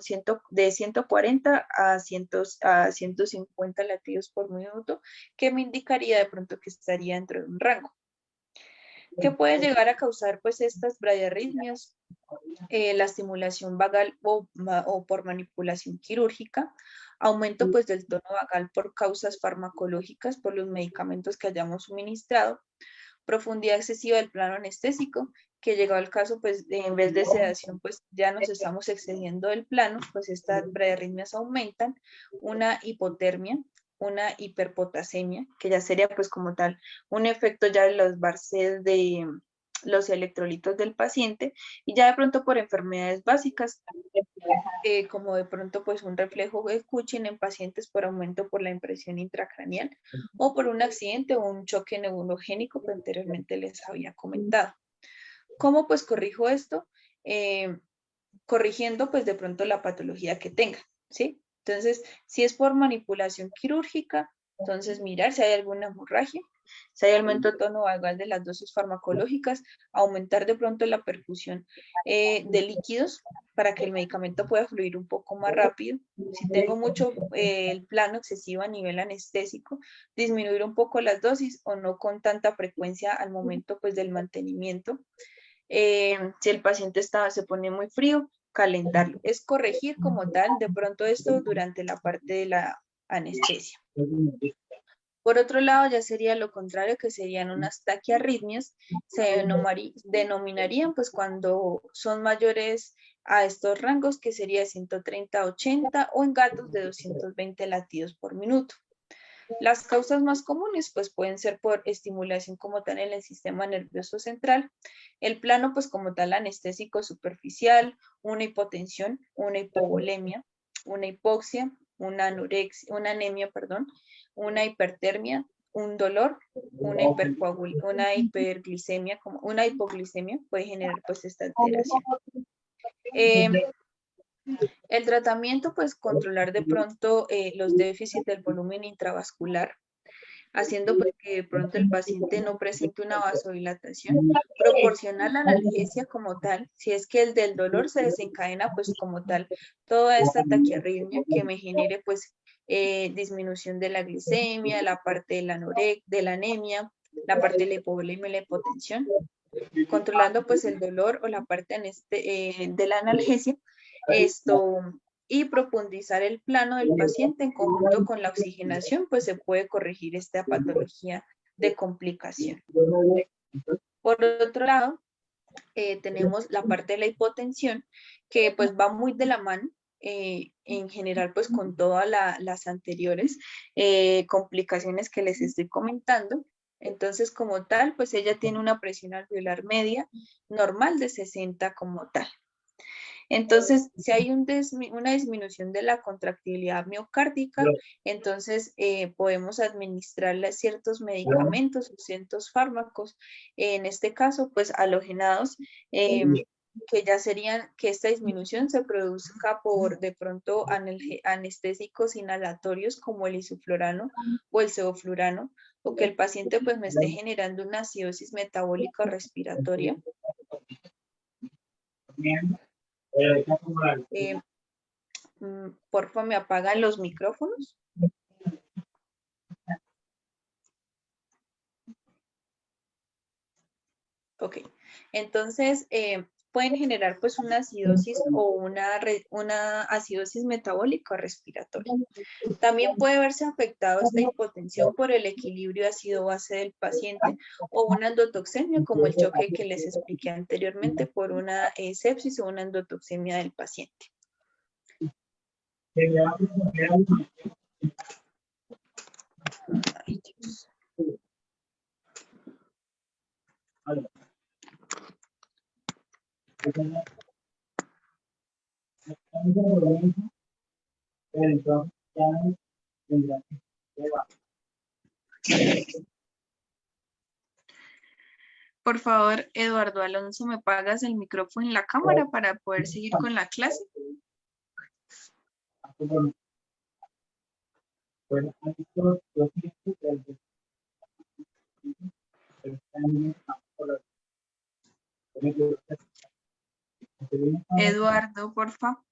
de 140 a 150 latidos por minuto, que me indicaría de pronto que estaría dentro de un rango. ¿Qué puede llegar a causar pues estas bradiarritmias? La estimulación vagal o por manipulación quirúrgica, aumento pues del tono vagal por causas farmacológicas, por los medicamentos que hayamos suministrado, profundidad excesiva del plano anestésico, que llegado al caso, pues en vez de sedación, pues ya nos estamos excediendo del plano, pues estas bradiarritmias aumentan, una hipotermia, una hiperpotasemia, que ya sería pues como tal un efecto ya de los Barcet de los electrolitos del paciente, y ya de pronto por enfermedades básicas, como de pronto pues un reflejo de Cushing en pacientes por aumento por la impresión intracraneal o por un accidente o un choque neurogénico que anteriormente les había comentado. ¿Cómo pues corrijo esto? Corrigiendo pues de pronto la patología que tenga, ¿sí? Entonces, si es por manipulación quirúrgica, entonces mirar si hay alguna hemorragia, si hay aumento de tono vagal de las dosis farmacológicas, aumentar de pronto la perfusión de líquidos para que el medicamento pueda fluir un poco más rápido. Si tengo mucho el plano excesivo a nivel anestésico, disminuir un poco las dosis o no con tanta frecuencia al momento pues del mantenimiento. Si el paciente se pone muy frío, calentarlo. Es corregir como tal de pronto esto durante la parte de la anestesia. Por otro lado, ya sería lo contrario, que serían unas taquiarritmias, se denominarían pues cuando son mayores a estos rangos, que sería 130 a 80 o en gatos de 220 latidos por minuto. Las causas más comunes pues pueden ser por estimulación como tal en el sistema nervioso central, el plano pues como tal anestésico superficial, una hipotensión, una hipovolemia, una hipoxia, una anemia, una hipertermia, un dolor, una hiperglicemia, como una hipoglicemia puede generar pues esta alteración. El tratamiento, pues controlar de pronto los déficits del volumen intravascular, haciendo pues que de pronto el paciente no presente una vasodilatación, proporciona la analgesia como tal, si es que el del dolor se desencadena pues como tal, toda esta taquiarritmia que me genere pues disminución de la glicemia, la parte de de la anemia, la parte de la hipovolemia y la hipotensión, controlando pues el dolor o la parte de la analgesia, y profundizar el plano del paciente en conjunto con la oxigenación, pues se puede corregir esta patología de complicación. Por otro lado, tenemos la parte de la hipotensión, que pues va muy de la mano, en general pues con todas las anteriores complicaciones que les estoy comentando. Entonces, como tal, pues ella tiene una presión alveolar media normal de 60 como tal. Entonces, si hay una disminución de la contractilidad miocárdica, entonces podemos administrarle ciertos medicamentos o ciertos fármacos, en este caso, pues halogenados, que ya serían que esta disminución se produzca por de pronto anestésicos inhalatorios como el isoflurano o el sevoflurano, o que el paciente pues me esté generando una acidosis metabólica respiratoria. Porfa, me apagan los micrófonos. Ok, entonces pueden generar pues una acidosis o una acidosis metabólica respiratoria. También puede verse afectado esta hipotensión por el equilibrio ácido-base del paciente o una endotoxemia, como el choque que les expliqué anteriormente por una sepsis o una endotoxemia del paciente. Ay, Dios. Por favor, Eduardo Alonso, ¿me apagas el micrófono en la cámara para poder seguir con la clase? Eduardo, por favor.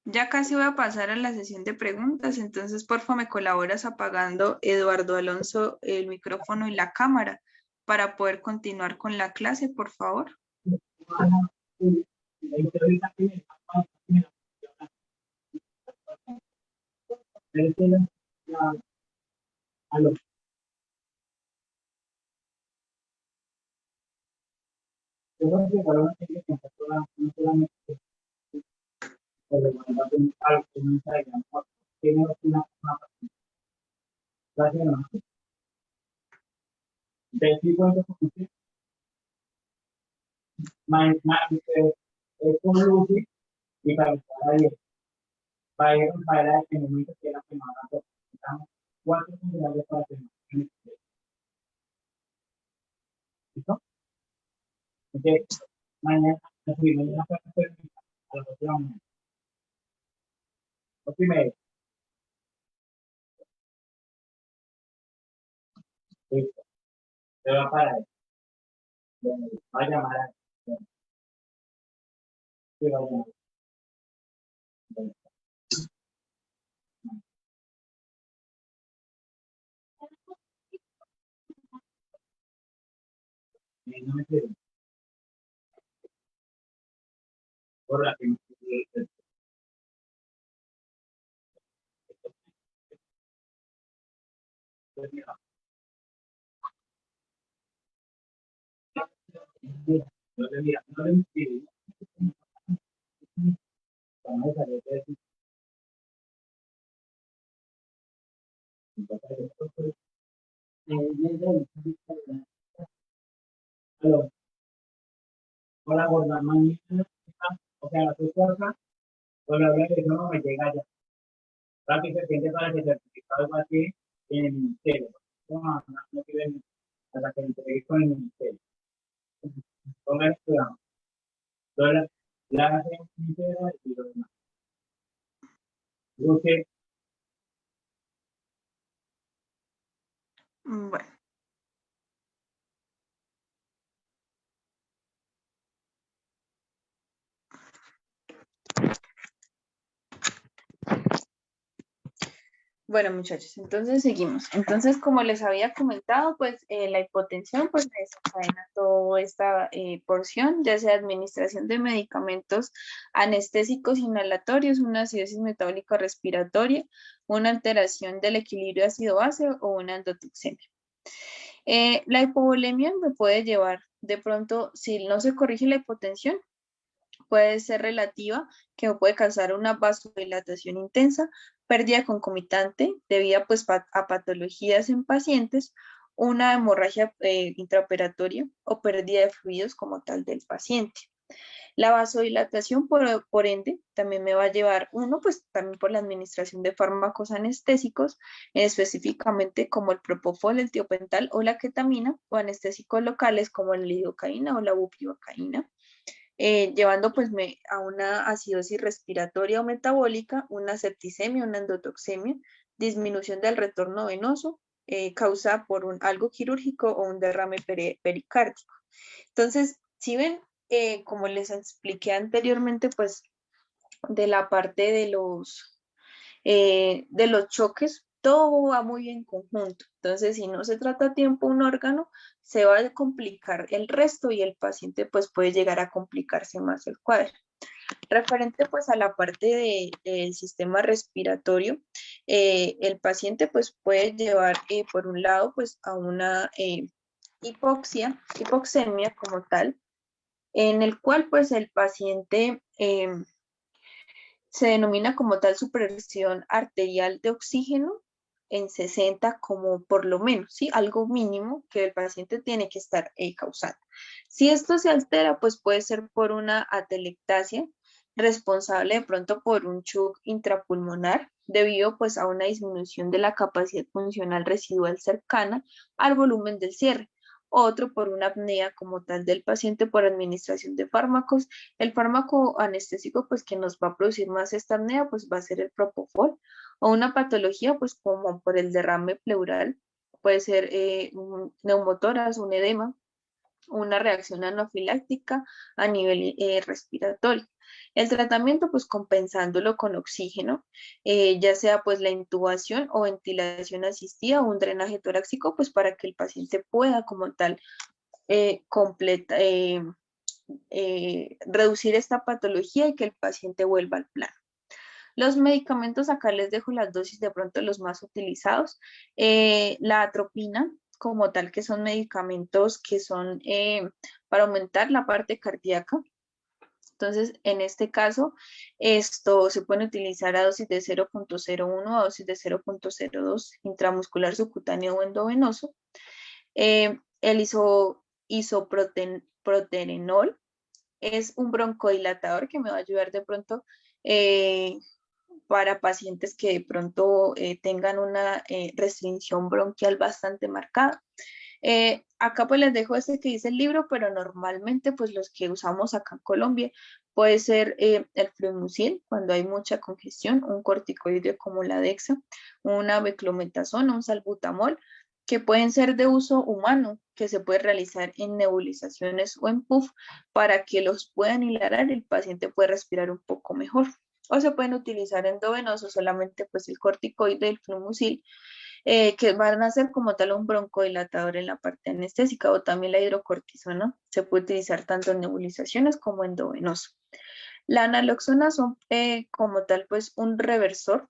Ya casi voy a pasar a la sesión de preguntas, entonces porfa me colaboras apagando, Eduardo Alonso, el micrófono y la cámara para poder continuar con la clase, por favor. Hola, gorda, mañana, o sea, la fuerza, o la verdad que no me llega ya. Para que se siente para el certificado algo así en el ministerio. No quieren hasta que entregué con el ministerio. Pongan cuidado. Todas las hacen sinceras y lo demás. Busque Bueno. Bueno, muchachos, entonces seguimos. Entonces, como les había comentado, pues la hipotensión pues desencadena toda esta porción, ya sea administración de medicamentos anestésicos inhalatorios, una acidosis metabólica respiratoria, una alteración del equilibrio ácido-base o una endotoxemia. La hipovolemia me puede llevar, de pronto, si no se corrige la hipotensión, puede ser relativa, que puede causar una vasodilatación intensa, pérdida concomitante debida pues a patologías en pacientes, una hemorragia intraoperatoria o pérdida de fluidos como tal del paciente. La vasodilatación, por ende, también me va a llevar, uno, pues también por la administración de fármacos anestésicos, específicamente como el propofol, el tiopental o la ketamina, o anestésicos locales como la lidocaína o la bupivacaína. Llevando pues a una acidosis respiratoria o metabólica, una septicemia, una endotoxemia, disminución del retorno venoso, causada por algo quirúrgico o un derrame pericárdico. Entonces, si ven, como les expliqué anteriormente, pues de la parte de los choques, todo va muy en conjunto. Entonces, si no se trata a tiempo un órgano, se va a complicar el resto y el paciente pues puede llegar a complicarse más el cuadro. Referente pues a la parte del sistema respiratorio, el paciente pues puede llevar por un lado pues a una hipoxemia como tal, en el cual pues el paciente se denomina como tal supresión arterial de oxígeno en 60 como por lo menos, ¿sí? Algo mínimo que el paciente tiene que estar causando. Si esto se altera, pues puede ser por una atelectasia responsable de pronto por un shock intrapulmonar debido pues a una disminución de la capacidad funcional residual cercana al volumen del cierre. Otro por una apnea como tal del paciente por administración de fármacos. El fármaco anestésico pues que nos va a producir más esta apnea pues va a ser el propofol, o una patología pues como por el derrame pleural, puede ser un neumotórax, un edema, una reacción anafiláctica a nivel respiratorio. El tratamiento pues compensándolo con oxígeno, ya sea pues la intubación o ventilación asistida o un drenaje torácico pues para que el paciente pueda como tal reducir esta patología y que el paciente vuelva al plano. Los medicamentos, acá les dejo las dosis de pronto los más utilizados. La atropina, como tal, que son medicamentos que son para aumentar la parte cardíaca. Entonces, en este caso, esto se puede utilizar a dosis de 0.01 a dosis de 0.02 intramuscular subcutáneo o endovenoso. El isoproterenol es un broncodilatador que me va a ayudar de pronto para pacientes que de pronto tengan una restricción bronquial bastante marcada. Acá pues les dejo este que dice el libro, pero normalmente pues los que usamos acá en Colombia puede ser el fluimucil cuando hay mucha congestión, un corticoide como la Dexa, una beclometasona, un salbutamol, que pueden ser de uso humano, que se puede realizar en nebulizaciones o en puff para que los puedan hilar y el paciente puede respirar un poco mejor. O se pueden utilizar endovenoso solamente pues el corticoide del fluimucil, que van a ser como tal un broncodilatador en la parte anestésica, o también la hidrocortisona se puede utilizar tanto en nebulizaciones como endovenoso. La naloxona son como tal pues un reversor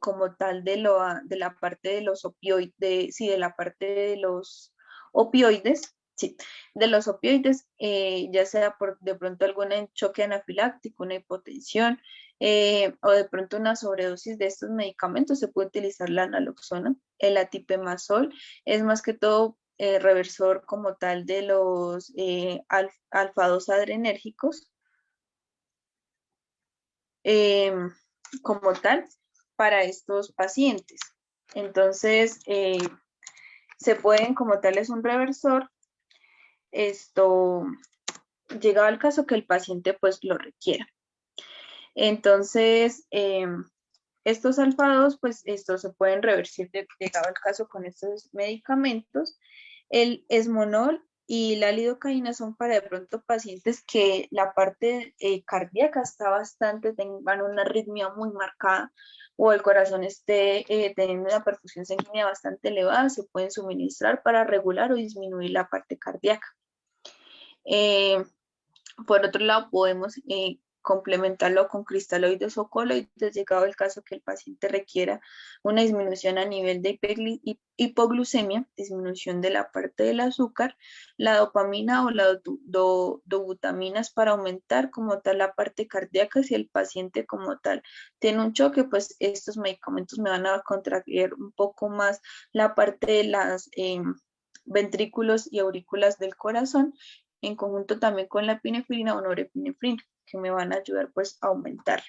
como tal de la parte de los opioides, sí, de la parte de los opioides, sí, de los opioides, ya sea por de pronto algún choque anafiláctico, una hipotensión, o de pronto una sobredosis de estos medicamentos, se puede utilizar la naloxona. El atipemazol es más que todo reversor como tal de los alfa-2 adrenérgicos, como tal, para estos pacientes. Entonces, se pueden, como tal, es un reversor, llegado el caso que el paciente pues lo requiera. Entonces, estos alfados, pues estos se pueden revertir llegado el caso con estos medicamentos. El esmonol y la lidocaína son para de pronto pacientes que la parte cardíaca está bastante, tengan una arritmia muy marcada o el corazón esté teniendo una perfusión sanguínea bastante elevada, se pueden suministrar para regular o disminuir la parte cardíaca. Por otro lado, podemos complementarlo con cristaloides o coloides, llegado el caso que el paciente requiera una disminución a nivel de hipoglucemia, disminución de la parte del azúcar, la dopamina o la dobutaminas para aumentar como tal la parte cardíaca. Si el paciente como tal tiene un choque, pues estos medicamentos me van a contraer un poco más la parte de las ventrículos y aurículas del corazón, en conjunto también con la epinefrina o norepinefrina, que me van a ayudar pues a aumentar.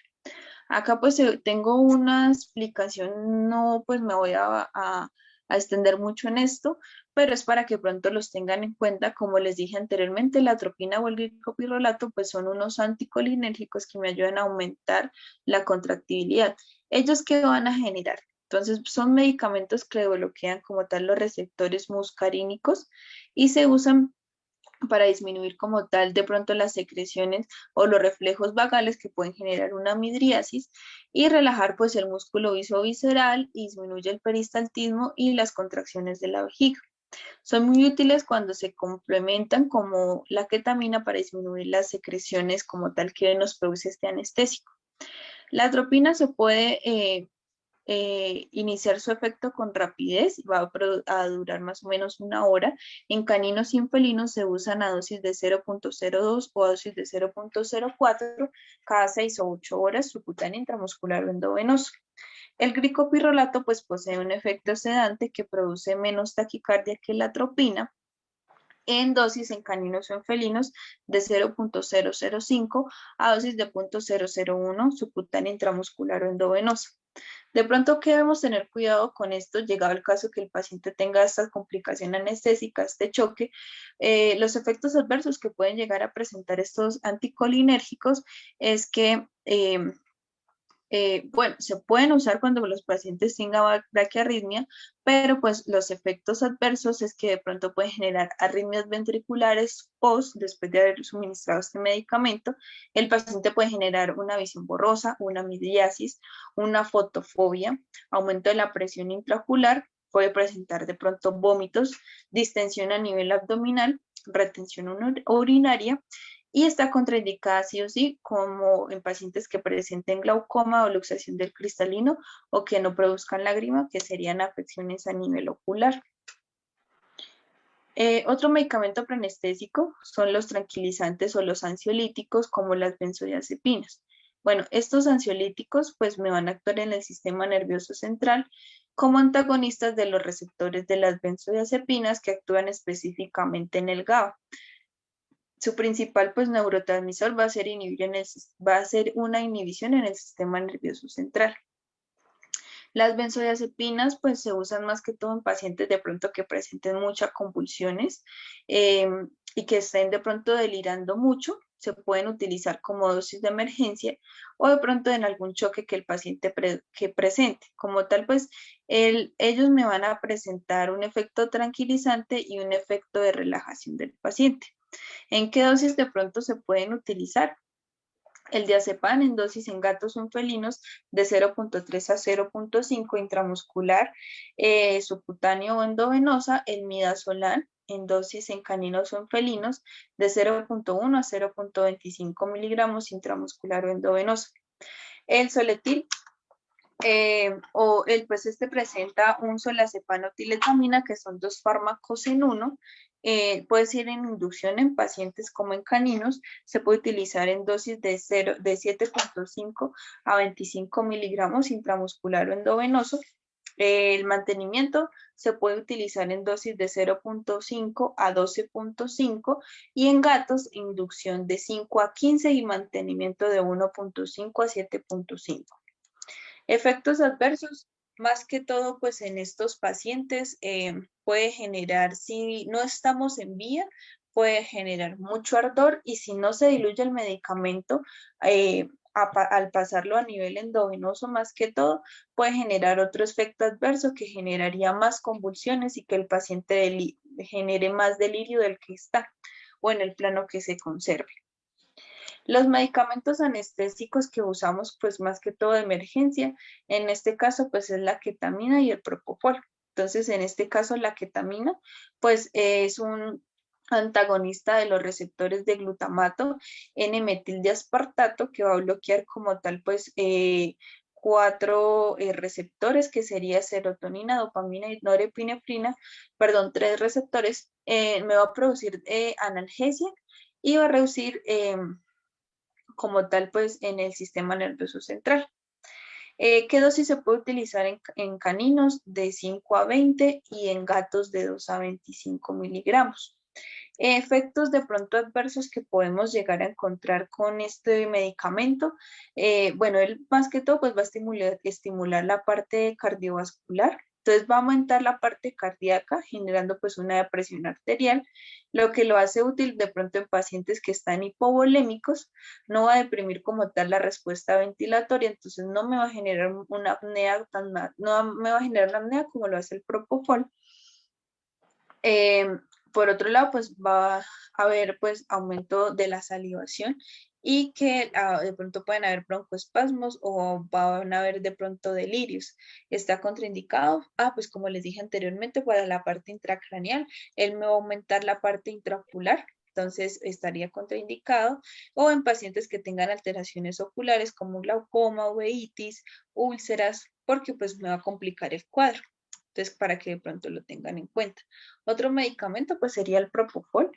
Acá pues tengo una explicación, no pues me voy a extender mucho en esto, pero es para que pronto los tengan en cuenta. Como les dije anteriormente, la atropina o el glicopirrolato pues son unos anticolinérgicos que me ayudan a aumentar la contractibilidad. ¿Ellos qué van a generar? Entonces son medicamentos que bloquean como tal los receptores muscarínicos y se usan para disminuir como tal de pronto las secreciones o los reflejos vagales que pueden generar una midriasis y relajar pues el músculo visovisceral y disminuye el peristaltismo y las contracciones de la vejiga. Son muy útiles cuando se complementan como la ketamina para disminuir las secreciones como tal que nos produce este anestésico. La atropina se puede iniciar su efecto con rapidez, va a durar más o menos 1 hora. En caninos y en felinos se usan a dosis de 0.02 o a dosis de 0.04 cada 6 o 8 horas, subcutáneo, intramuscular o endovenoso. El glicopirrolato pues posee un efecto sedante que produce menos taquicardia que la atropina, en dosis en caninos o en felinos de 0.005 a dosis de 0.001 subcutánea, intramuscular o endovenosa. De pronto, ¿qué debemos tener cuidado con esto? Llegado el caso que el paciente tenga esta complicación anestésica, este choque, los efectos adversos que pueden llegar a presentar estos anticolinérgicos es que bueno, se pueden usar cuando los pacientes tengan braquiarritmia, pero pues los efectos adversos es que de pronto pueden generar arritmias ventriculares después de haber suministrado este medicamento. El paciente puede generar una visión borrosa, una midriasis, una fotofobia, aumento de la presión intraocular, puede presentar de pronto vómitos, distensión a nivel abdominal, retención urinaria, y está contraindicada sí o sí como en pacientes que presenten glaucoma o luxación del cristalino o que no produzcan lágrima, que serían afecciones a nivel ocular. Otro medicamento preanestésico son los tranquilizantes o los ansiolíticos como las benzodiazepinas. Bueno, estos ansiolíticos pues me van a actuar en el sistema nervioso central como antagonistas de los receptores de las benzodiazepinas que actúan específicamente en el GABA. Su principal pues neurotransmisor va a ser una inhibición en el sistema nervioso central. Las benzodiazepinas pues se usan más que todo en pacientes de pronto que presenten muchas convulsiones y que estén de pronto delirando mucho. Se pueden utilizar como dosis de emergencia o de pronto en algún choque que el paciente presente. Como tal pues ellos me van a presentar un efecto tranquilizante y un efecto de relajación del paciente. ¿En qué dosis de pronto se pueden utilizar? El diazepam en dosis en gatos o en felinos de 0.3 a 0.5 intramuscular, subcutáneo o endovenosa. El midazolam en dosis en caninos o en felinos de 0.1 a 0.25 miligramos intramuscular o endovenosa. El soletil pues este presenta un solazepam o tiletamina, que son 2 fármacos en uno. Puede ser en inducción en pacientes como en caninos, se puede utilizar en dosis de 7.5 a 25 miligramos intramuscular o endovenoso. El mantenimiento se puede utilizar en dosis de 0.5 a 12.5 y en gatos inducción de 5 a 15 y mantenimiento de 1.5 a 7.5. Efectos adversos, más que todo, pues en estos pacientes puede generar, si no estamos en vía, puede generar mucho ardor y si no se diluye el medicamento, al pasarlo a nivel endovenoso más que todo, puede generar otro efecto adverso que generaría más convulsiones y que el paciente genere más delirio del que está o en el plano que se conserve. Los medicamentos anestésicos que usamos, pues más que todo de emergencia, en este caso, pues es la ketamina y el propofol. Entonces, en este caso, la ketamina, pues es un antagonista de los receptores de glutamato N-metildiaspartato que va a bloquear como tal, pues, 4 receptores que sería serotonina, dopamina y norepinefrina, perdón, 3 receptores, me va a producir analgesia y va a reducir como tal, pues, en el sistema nervioso central. ¿Qué dosis se puede utilizar en caninos? De 5 a 20 y en gatos de 2 a 25 miligramos. Efectos de pronto adversos que podemos llegar a encontrar con este medicamento. Bueno, él más que todo pues va a estimular la parte cardiovascular. Entonces va a aumentar la parte cardíaca generando pues una depresión arterial, lo que lo hace útil de pronto en pacientes que están hipovolémicos. No va a deprimir como tal la respuesta ventilatoria, entonces no me va a generar una apnea no me va a generar una apnea como lo hace el propofol. Por otro lado, pues va a haber pues aumento de la salivación y que de pronto pueden haber broncoespasmos o van a haber de pronto delirios. Está contraindicado, pues como les dije anteriormente, para la parte intracraneal, él me va a aumentar la parte intraocular, entonces estaría contraindicado, o en pacientes que tengan alteraciones oculares como glaucoma, uveitis, úlceras, porque pues me va a complicar el cuadro. Entonces, para que de pronto lo tengan en cuenta. Otro medicamento, pues, sería el propofol.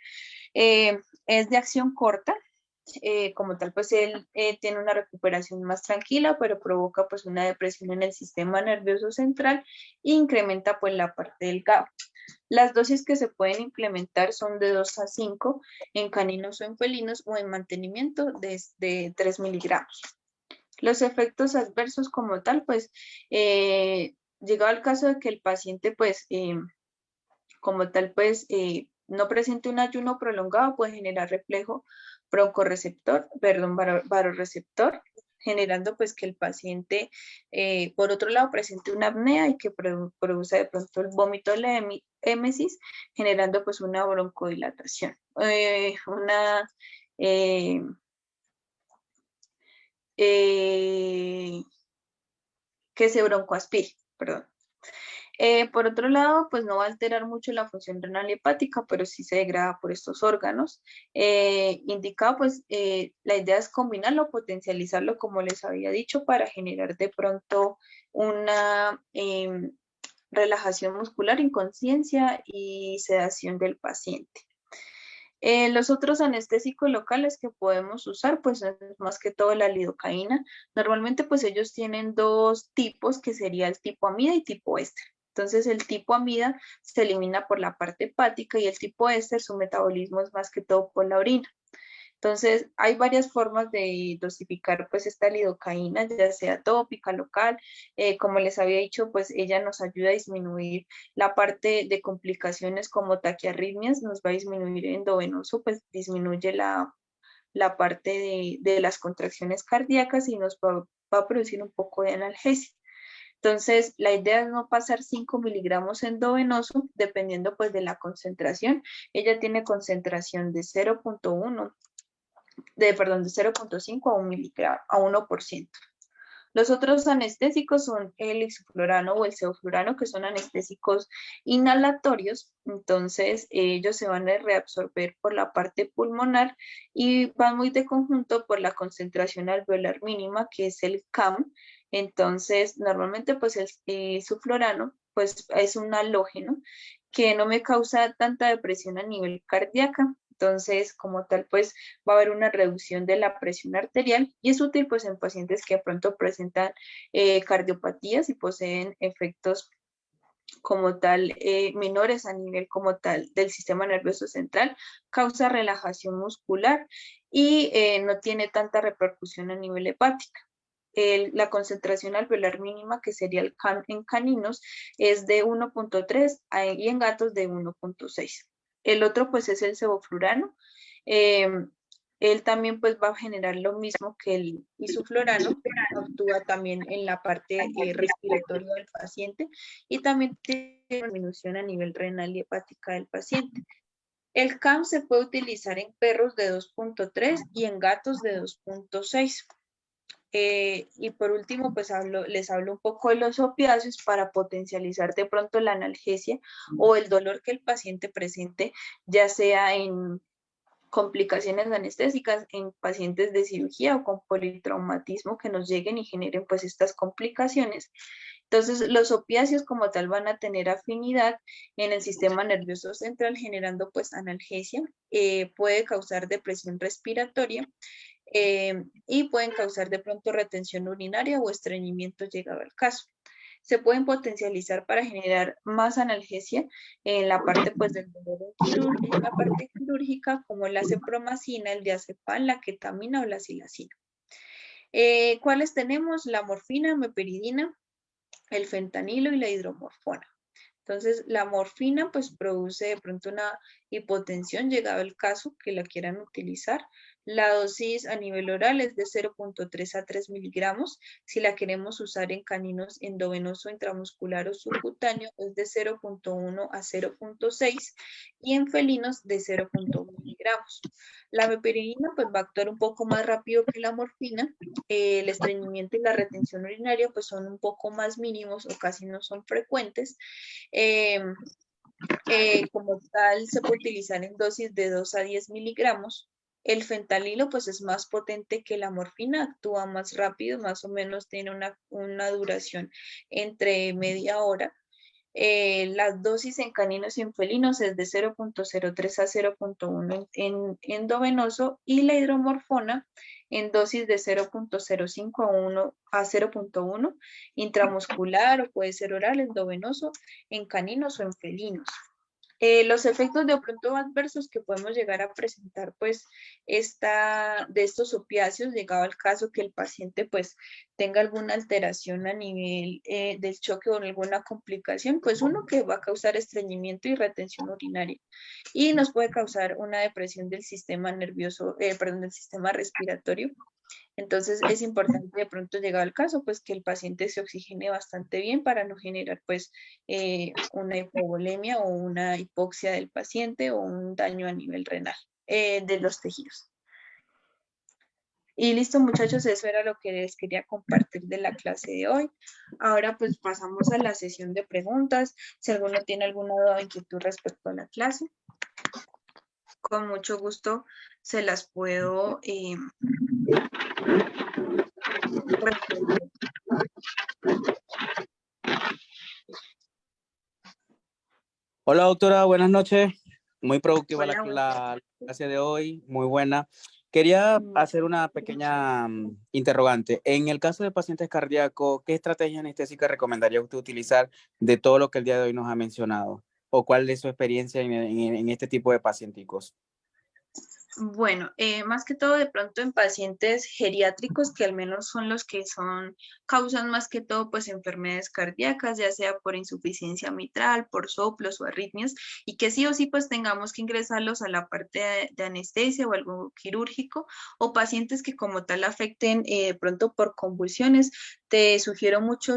Es de acción corta. Como tal, pues, él tiene una recuperación más tranquila, pero provoca, pues, una depresión en el sistema nervioso central e incrementa, pues, la parte del GABA. Las dosis que se pueden implementar son de 2 a 5 en caninos o en felinos o en mantenimiento de 3 miligramos. Los efectos adversos como tal, pues, llegado al caso de que el paciente, pues, como tal, pues, no presente un ayuno prolongado, puede generar reflejo broncorreceptor, perdón, varoreceptor, generando, pues, que el paciente, por otro lado, presente una apnea y que produce de pronto el vómito, la émesis, generando, pues, una broncodilatación. Que se broncoaspire, perdón. Por otro lado, pues no va a alterar mucho la función renal y hepática, pero sí se degrada por estos órganos. Indicado, pues la idea es combinarlo, potencializarlo, como les había dicho, para generar de pronto una relajación muscular, inconsciencia y sedación del paciente. Los otros anestésicos locales que podemos usar, pues es más que todo la lidocaína. Normalmente, pues ellos tienen 2 tipos, que sería el tipo amida y tipo éster. Entonces, el tipo amida se elimina por la parte hepática y el tipo éster, su metabolismo es más que todo por la orina. Entonces, hay varias formas de dosificar pues esta lidocaína, ya sea tópica, local. Como les había dicho, pues ella nos ayuda a disminuir la parte de complicaciones como taquiarritmias, nos va a disminuir endovenoso, pues disminuye la parte de las contracciones cardíacas y nos va a producir un poco de analgesia. Entonces, la idea es no pasar 5 miligramos endovenoso, dependiendo pues de la concentración. Ella tiene concentración de 0.1, de 0.5 a 1 miligramo, a 1%. Los otros anestésicos son el isoflurano o el sevoflurano, que son anestésicos inhalatorios. Entonces, ellos se van a reabsorber por la parte pulmonar y van muy de conjunto por la concentración alveolar mínima, que es el CAM. Entonces, normalmente, pues el isoflurano pues, es un halógeno que no me causa tanta depresión a nivel cardíaca. Entonces, como tal, pues va a haber una reducción de la presión arterial y es útil pues en pacientes que de pronto presentan cardiopatías y poseen efectos como tal menores a nivel como tal del sistema nervioso central, causa relajación muscular y no tiene tanta repercusión a nivel hepática. La concentración alveolar mínima, que sería el CAM en caninos, es de 1.3 y en gatos de 1.6. El otro pues es el sevoflurano. Él también pues va a generar lo mismo que el isoflurano, actúa también en la parte respiratoria del paciente y también tiene disminución a nivel renal y hepática del paciente. El CAM se puede utilizar en perros de 2.3 y en gatos de 2.6. Y por último, pues les hablo un poco de los opiáceos para potencializar de pronto la analgesia o el dolor que el paciente presente, ya sea en complicaciones anestésicas en pacientes de cirugía o con politraumatismo que nos lleguen y generen pues estas complicaciones. Entonces, los opiáceos como tal van a tener afinidad en el sistema nervioso central, generando pues analgesia, puede causar depresión respiratoria y pueden causar de pronto retención urinaria o estreñimiento llegado al caso. Se pueden potencializar para generar más analgesia en la parte pues del dolor en la parte quirúrgica, como la cepromacina, el diazepam, la ketamina o la silacina. ¿Cuáles tenemos? La morfina, meperidina, el fentanilo y la hidromorfona. Entonces, la morfina pues produce de pronto una hipotensión, llegado el caso que la quieran utilizar. La dosis a nivel oral es de 0.3 a 3 miligramos. Si la queremos usar en caninos endovenoso, intramuscular o subcutáneo, es de 0.1 a 0.6 y en felinos de 0.1 miligramos. La meperidina pues va a actuar un poco más rápido que la morfina. El estreñimiento y la retención urinaria pues son un poco más mínimos o casi no son frecuentes. Como tal se puede utilizar en dosis de 2 a 10 miligramos. El fentanilo pues es más potente que la morfina, actúa más rápido, más o menos tiene una duración entre media hora. Las dosis en caninos y en felinos es de 0.03 a 0.1 en endovenoso y la hidromorfona en dosis de 0.05 a 0.1 intramuscular o puede ser oral, endovenoso, en caninos o en felinos. Los efectos de pronto adversos que podemos llegar a presentar pues de estos opiáceos, llegado al caso que el paciente pues tenga alguna alteración a nivel del choque o alguna complicación, pues uno que va a causar estreñimiento y retención urinaria y nos puede causar una depresión del sistema nervioso, del sistema respiratorio. Entonces es importante de pronto llegado al caso pues que el paciente se oxigene bastante bien para no generar pues una hipovolemia o una hipoxia del paciente o un daño a nivel renal de los tejidos. Y listo muchachos, eso era lo que les quería compartir de la clase de hoy. Ahora pues pasamos a la sesión de preguntas. Si alguno tiene alguna duda o inquietud respecto a la clase, con mucho gusto se las puedo Hola doctora, buenas noches. Muy productiva Hola, la clase de hoy, muy buena. Quería hacer una pequeña interrogante. En el caso de pacientes cardíacos, ¿qué estrategia anestésica recomendaría usted utilizar de todo lo que el día de hoy nos ha mencionado? ¿O cuál es su experiencia en este tipo de pacienticos? Bueno, más que todo de pronto en pacientes geriátricos, que al menos son los que causan más que todo pues enfermedades cardíacas, ya sea por insuficiencia mitral, por soplos o arritmias, y que sí o sí pues tengamos que ingresarlos a la parte de anestesia o algo quirúrgico, o pacientes que como tal afecten de pronto por convulsiones. Te sugiero mucho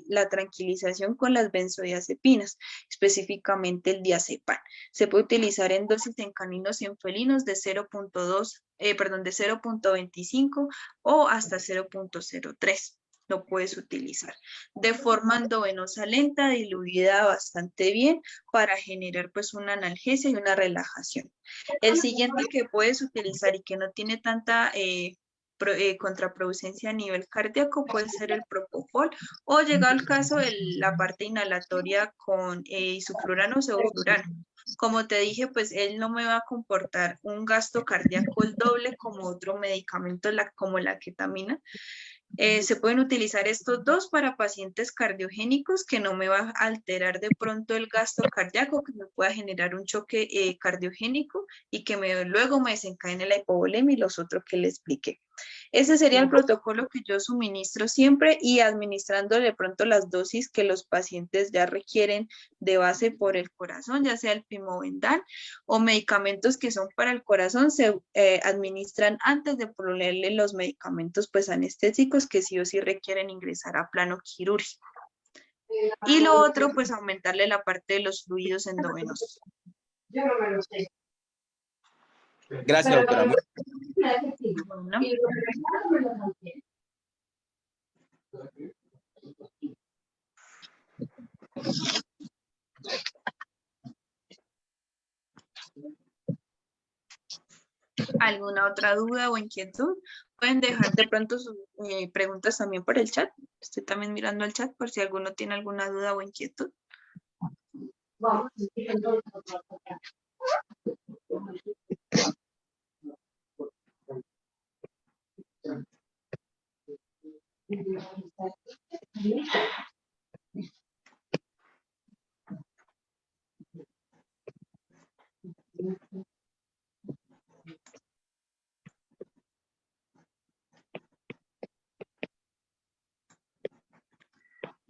la tranquilización con las benzodiazepinas, específicamente el diazepam. Se puede utilizar en dosis en caninos y en felinos de 0.25 o hasta 0.03. Lo puedes utilizar de forma endovenosa lenta, diluida bastante bien para generar pues una analgesia y una relajación. El siguiente que puedes utilizar y que no tiene tanta contraproducencia a nivel cardíaco puede ser el propofol o llegado al caso la parte inhalatoria con isoflurano o sevoflurano. Como te dije, pues él no me va a comportar un gasto cardíaco el doble como otro medicamento como la ketamina. Se pueden utilizar estos dos para pacientes cardiogénicos que no me va a alterar de pronto el gasto cardíaco, que me pueda generar un choque cardiogénico y que luego me desencadene la hipovolemia y los otros que le expliqué. Ese sería el protocolo que yo suministro siempre y administrando de pronto las dosis que los pacientes ya requieren de base por el corazón, ya sea el Pimovendan o medicamentos que son para el corazón, se administran antes de ponerle los medicamentos pues anestésicos que sí o sí requieren ingresar a plano quirúrgico. Y lo otro, pues aumentarle la parte de los fluidos endovenosos. Yo no me lo sé. Gracias, doctora. Bueno. Y los resultados me los mantienen. ¿Alguna otra duda o inquietud? Pueden dejar de pronto sus preguntas también por el chat. Estoy también mirando el chat por si alguno tiene alguna duda o inquietud. Vamos, entonces,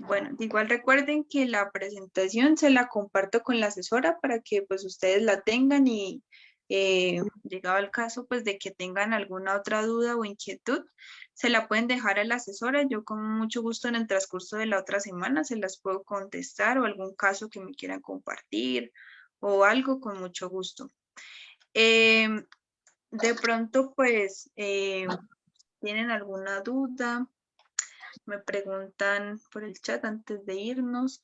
Bueno, igual recuerden que la presentación se la comparto con la asesora para que pues ustedes la tengan y llegado el caso pues de que tengan alguna otra duda o inquietud, se la pueden dejar a la asesora. Yo con mucho gusto en el transcurso de la otra semana se las puedo contestar o algún caso que me quieran compartir o algo con mucho gusto. De pronto pues tienen alguna duda. Me preguntan por el chat antes de irnos.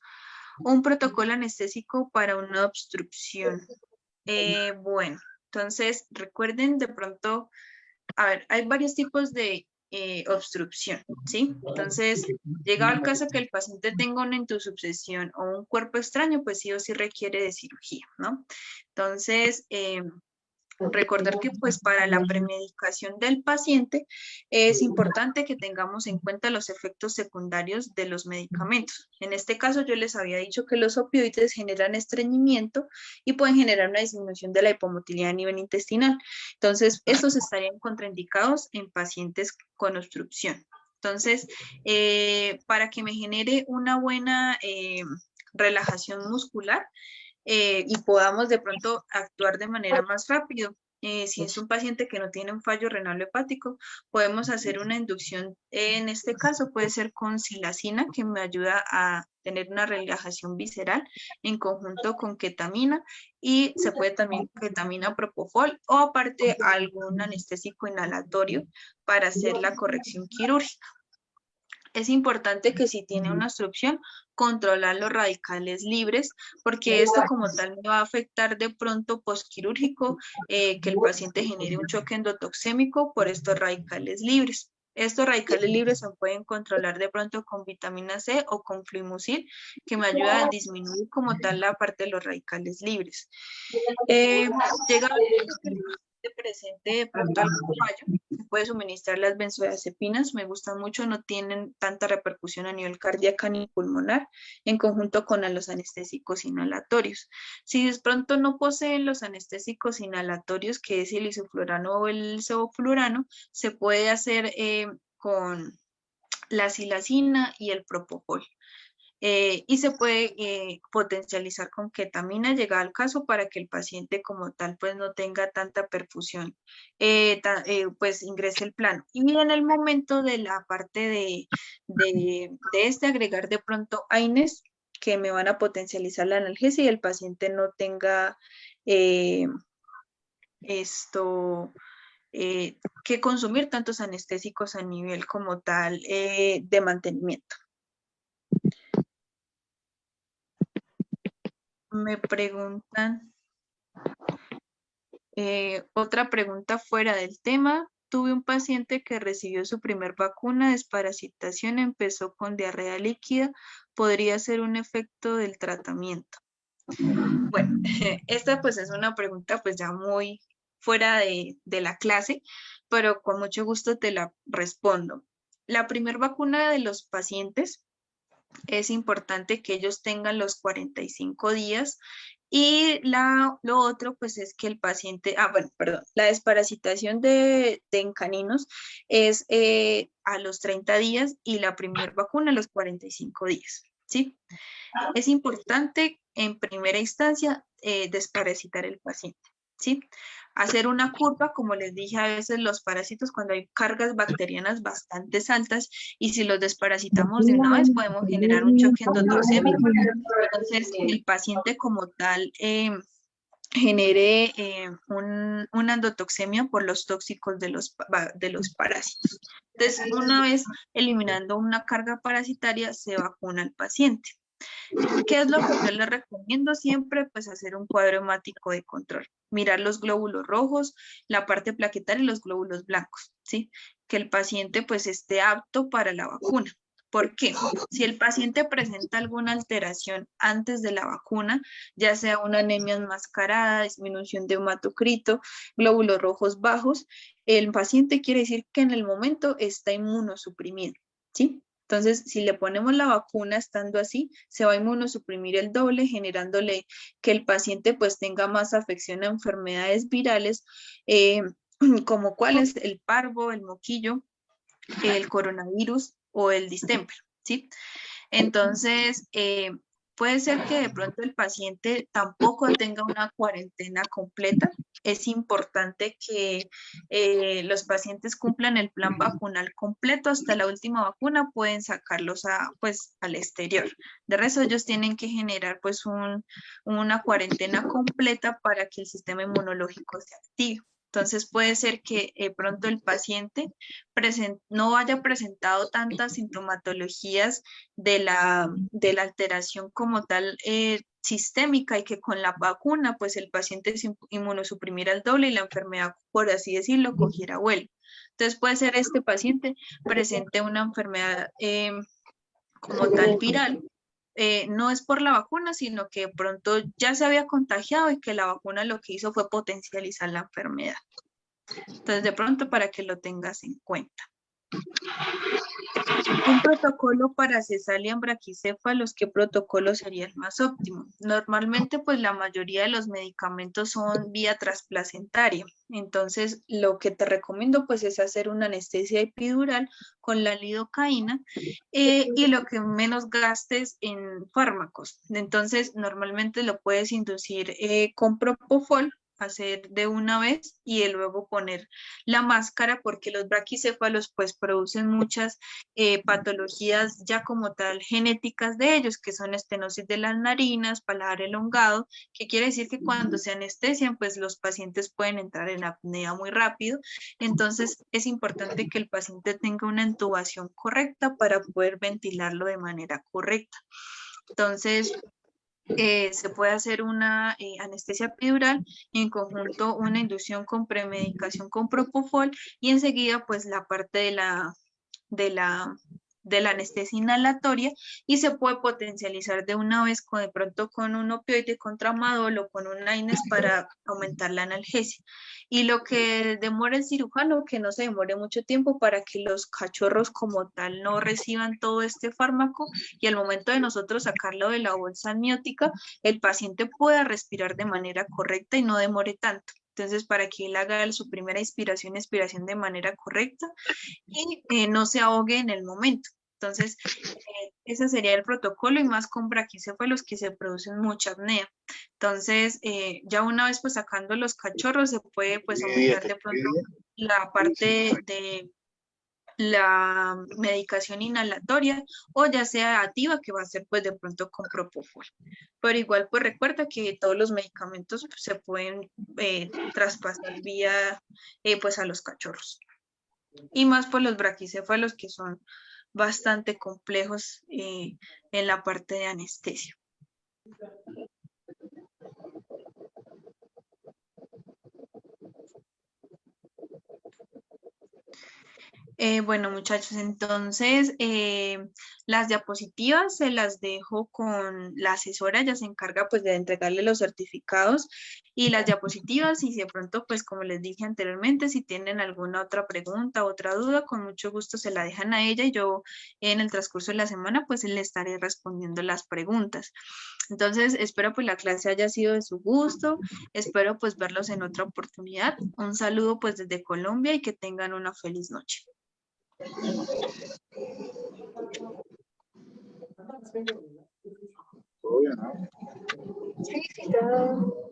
Un protocolo anestésico para una obstrucción. Bueno, entonces recuerden de pronto, a ver, hay varios tipos de obstrucción, ¿sí? Entonces, llegado al caso que el paciente tenga una intusubsesión o un cuerpo extraño, pues sí o sí requiere de cirugía, ¿no? Entonces, recordar que pues para la premedicación del paciente es importante que tengamos en cuenta los efectos secundarios de los medicamentos. En este caso yo les había dicho que los opioides generan estreñimiento y pueden generar una disminución de la hipomotilidad a nivel intestinal. Entonces, estos estarían contraindicados en pacientes con obstrucción. Entonces, para que me genere una buena relajación muscular, y podamos de pronto actuar de manera más rápido. Si es un paciente que no tiene un fallo renal hepático, podemos hacer una inducción, en este caso puede ser con silacina, que me ayuda a tener una relajación visceral en conjunto con ketamina, y se puede también ketamina propofol o aparte algún anestésico inhalatorio para hacer la corrección quirúrgica. Es importante que si tiene una obstrucción, controlar los radicales libres, porque esto como tal me va a afectar de pronto postquirúrgico, que el paciente genere un choque endotoxémico por estos radicales libres. Estos radicales libres se pueden controlar de pronto con vitamina C o con fluimucil, que me ayuda a disminuir como tal la parte de los radicales libres. Llega presente de pronto algún fallo, se puede suministrar las benzodiazepinas, me gustan mucho, no tienen tanta repercusión a nivel cardíaco ni pulmonar, en conjunto con los anestésicos inhalatorios. Si de pronto no poseen los anestésicos inhalatorios, que es el isoflurano o el sevoflurano, se puede hacer con la silacina y el propofol. Y se puede potencializar con ketamina llegado al caso para que el paciente como tal pues no tenga tanta perfusión, pues ingrese el plano. Y en el momento de la parte de agregar de pronto AINES que me van a potencializar la analgesia y el paciente no tenga que consumir tantos anestésicos a nivel como tal de mantenimiento. Me preguntan, otra pregunta fuera del tema. Tuve un paciente que recibió su primer vacuna de desparasitación, empezó con diarrea líquida. ¿Podría ser un efecto del tratamiento? Bueno, esta pues es una pregunta pues ya muy fuera de la clase, pero con mucho gusto te la respondo. La primera vacuna de los pacientes es importante que ellos tengan los 45 días Y lo otro, pues es que el paciente, bueno, perdón, la desparasitación en caninos es a los 30 días y la primera vacuna a los 45 días, ¿sí? Es importante en primera instancia desparasitar el paciente, ¿sí? Hacer una curva, como les dije, a veces los parásitos cuando hay cargas bacterianas bastante altas y si los desparasitamos de una vez podemos generar un choque endotoxémico. Entonces, el paciente como tal genere una endotoxemia por los tóxicos de los parásitos. Entonces, una vez eliminando una carga parasitaria, se vacuna al paciente. ¿Qué es lo que yo les recomiendo siempre? Pues hacer un cuadro hemático de control. Mirar los glóbulos rojos, la parte plaquetaria y los glóbulos blancos, ¿sí? Que el paciente pues esté apto para la vacuna. ¿Por qué? Si el paciente presenta alguna alteración antes de la vacuna, ya sea una anemia enmascarada, disminución de hematocrito, glóbulos rojos bajos, el paciente quiere decir que en el momento está inmunosuprimido, ¿sí? Entonces, si le ponemos la vacuna estando así, se va a inmunosuprimir el doble, generándole que el paciente pues tenga más afección a enfermedades virales, como cuáles, el parvo, el moquillo, el coronavirus o el distemper, ¿sí? Entonces, puede ser que de pronto el paciente tampoco tenga una cuarentena completa. Es importante que los pacientes cumplan el plan vacunal completo hasta la última vacuna, pueden sacarlos al exterior. De resto, ellos tienen que generar pues una cuarentena completa para que el sistema inmunológico se active. Entonces puede ser que pronto el paciente no haya presentado tantas sintomatologías de la alteración como tal sistémica y que con la vacuna pues el paciente se inmunosuprimiera el doble y la enfermedad, por así decirlo, cogiera vuelo. Entonces puede ser este paciente presente una enfermedad como tal viral. No es por la vacuna, sino que pronto ya se había contagiado y que la vacuna lo que hizo fue potencializar la enfermedad. Entonces, de pronto para que lo tengas en cuenta. Un protocolo para cesárea en braquicéfalos, ¿qué protocolo sería el más óptimo? Normalmente, pues la mayoría de los medicamentos son vía transplacentaria. Entonces, lo que te recomiendo, pues, es hacer una anestesia epidural con la lidocaína y lo que menos gastes en fármacos. Entonces, normalmente lo puedes inducir con propofol, hacer de una vez y luego poner la máscara porque los braquicéfalos pues producen muchas patologías ya como tal genéticas de ellos, que son estenosis de las narinas, paladar elongado, que quiere decir que cuando se anestesian, pues los pacientes pueden entrar en apnea muy rápido. Entonces, es importante que el paciente tenga una intubación correcta para poder ventilarlo de manera correcta. Entonces, se puede hacer una anestesia epidural y en conjunto una inducción con premedicación con propofol y enseguida pues la parte de la anestesia inhalatoria y se puede potencializar de una vez de pronto con un opioide, con tramadol o con un AINES para aumentar la analgesia. Y lo que demora el cirujano, que no se demore mucho tiempo para que los cachorros como tal no reciban todo este fármaco y al momento de nosotros sacarlo de la bolsa amniótica, el paciente pueda respirar de manera correcta y no demore tanto. Entonces, para que él haga su primera expiración de manera correcta y no se ahogue en el momento. Entonces, ese sería el protocolo y más con braquicéfalos que se producen mucha apnea. Entonces, ya una vez pues sacando los cachorros se puede pues aumentar de pronto la parte de la medicación inhalatoria o ya sea activa que va a ser pues de pronto con propofol. Pero igual pues recuerda que todos los medicamentos pues, se pueden traspasar vía pues a los cachorros. Y más por los braquicéfalos que son bastante complejos en la parte de anestesia. Bueno, muchachos, entonces Las diapositivas se las dejo con la asesora, ella se encarga pues de entregarle los certificados y las diapositivas, y si de pronto pues como les dije anteriormente, si tienen alguna otra pregunta, otra duda, con mucho gusto se la dejan a ella y yo en el transcurso de la semana pues le estaré respondiendo las preguntas. Entonces espero pues la clase haya sido de su gusto, espero pues verlos en otra oportunidad. Un saludo pues desde Colombia y que tengan una feliz noche. Todo bien, ¿no? Sí, sí, todo.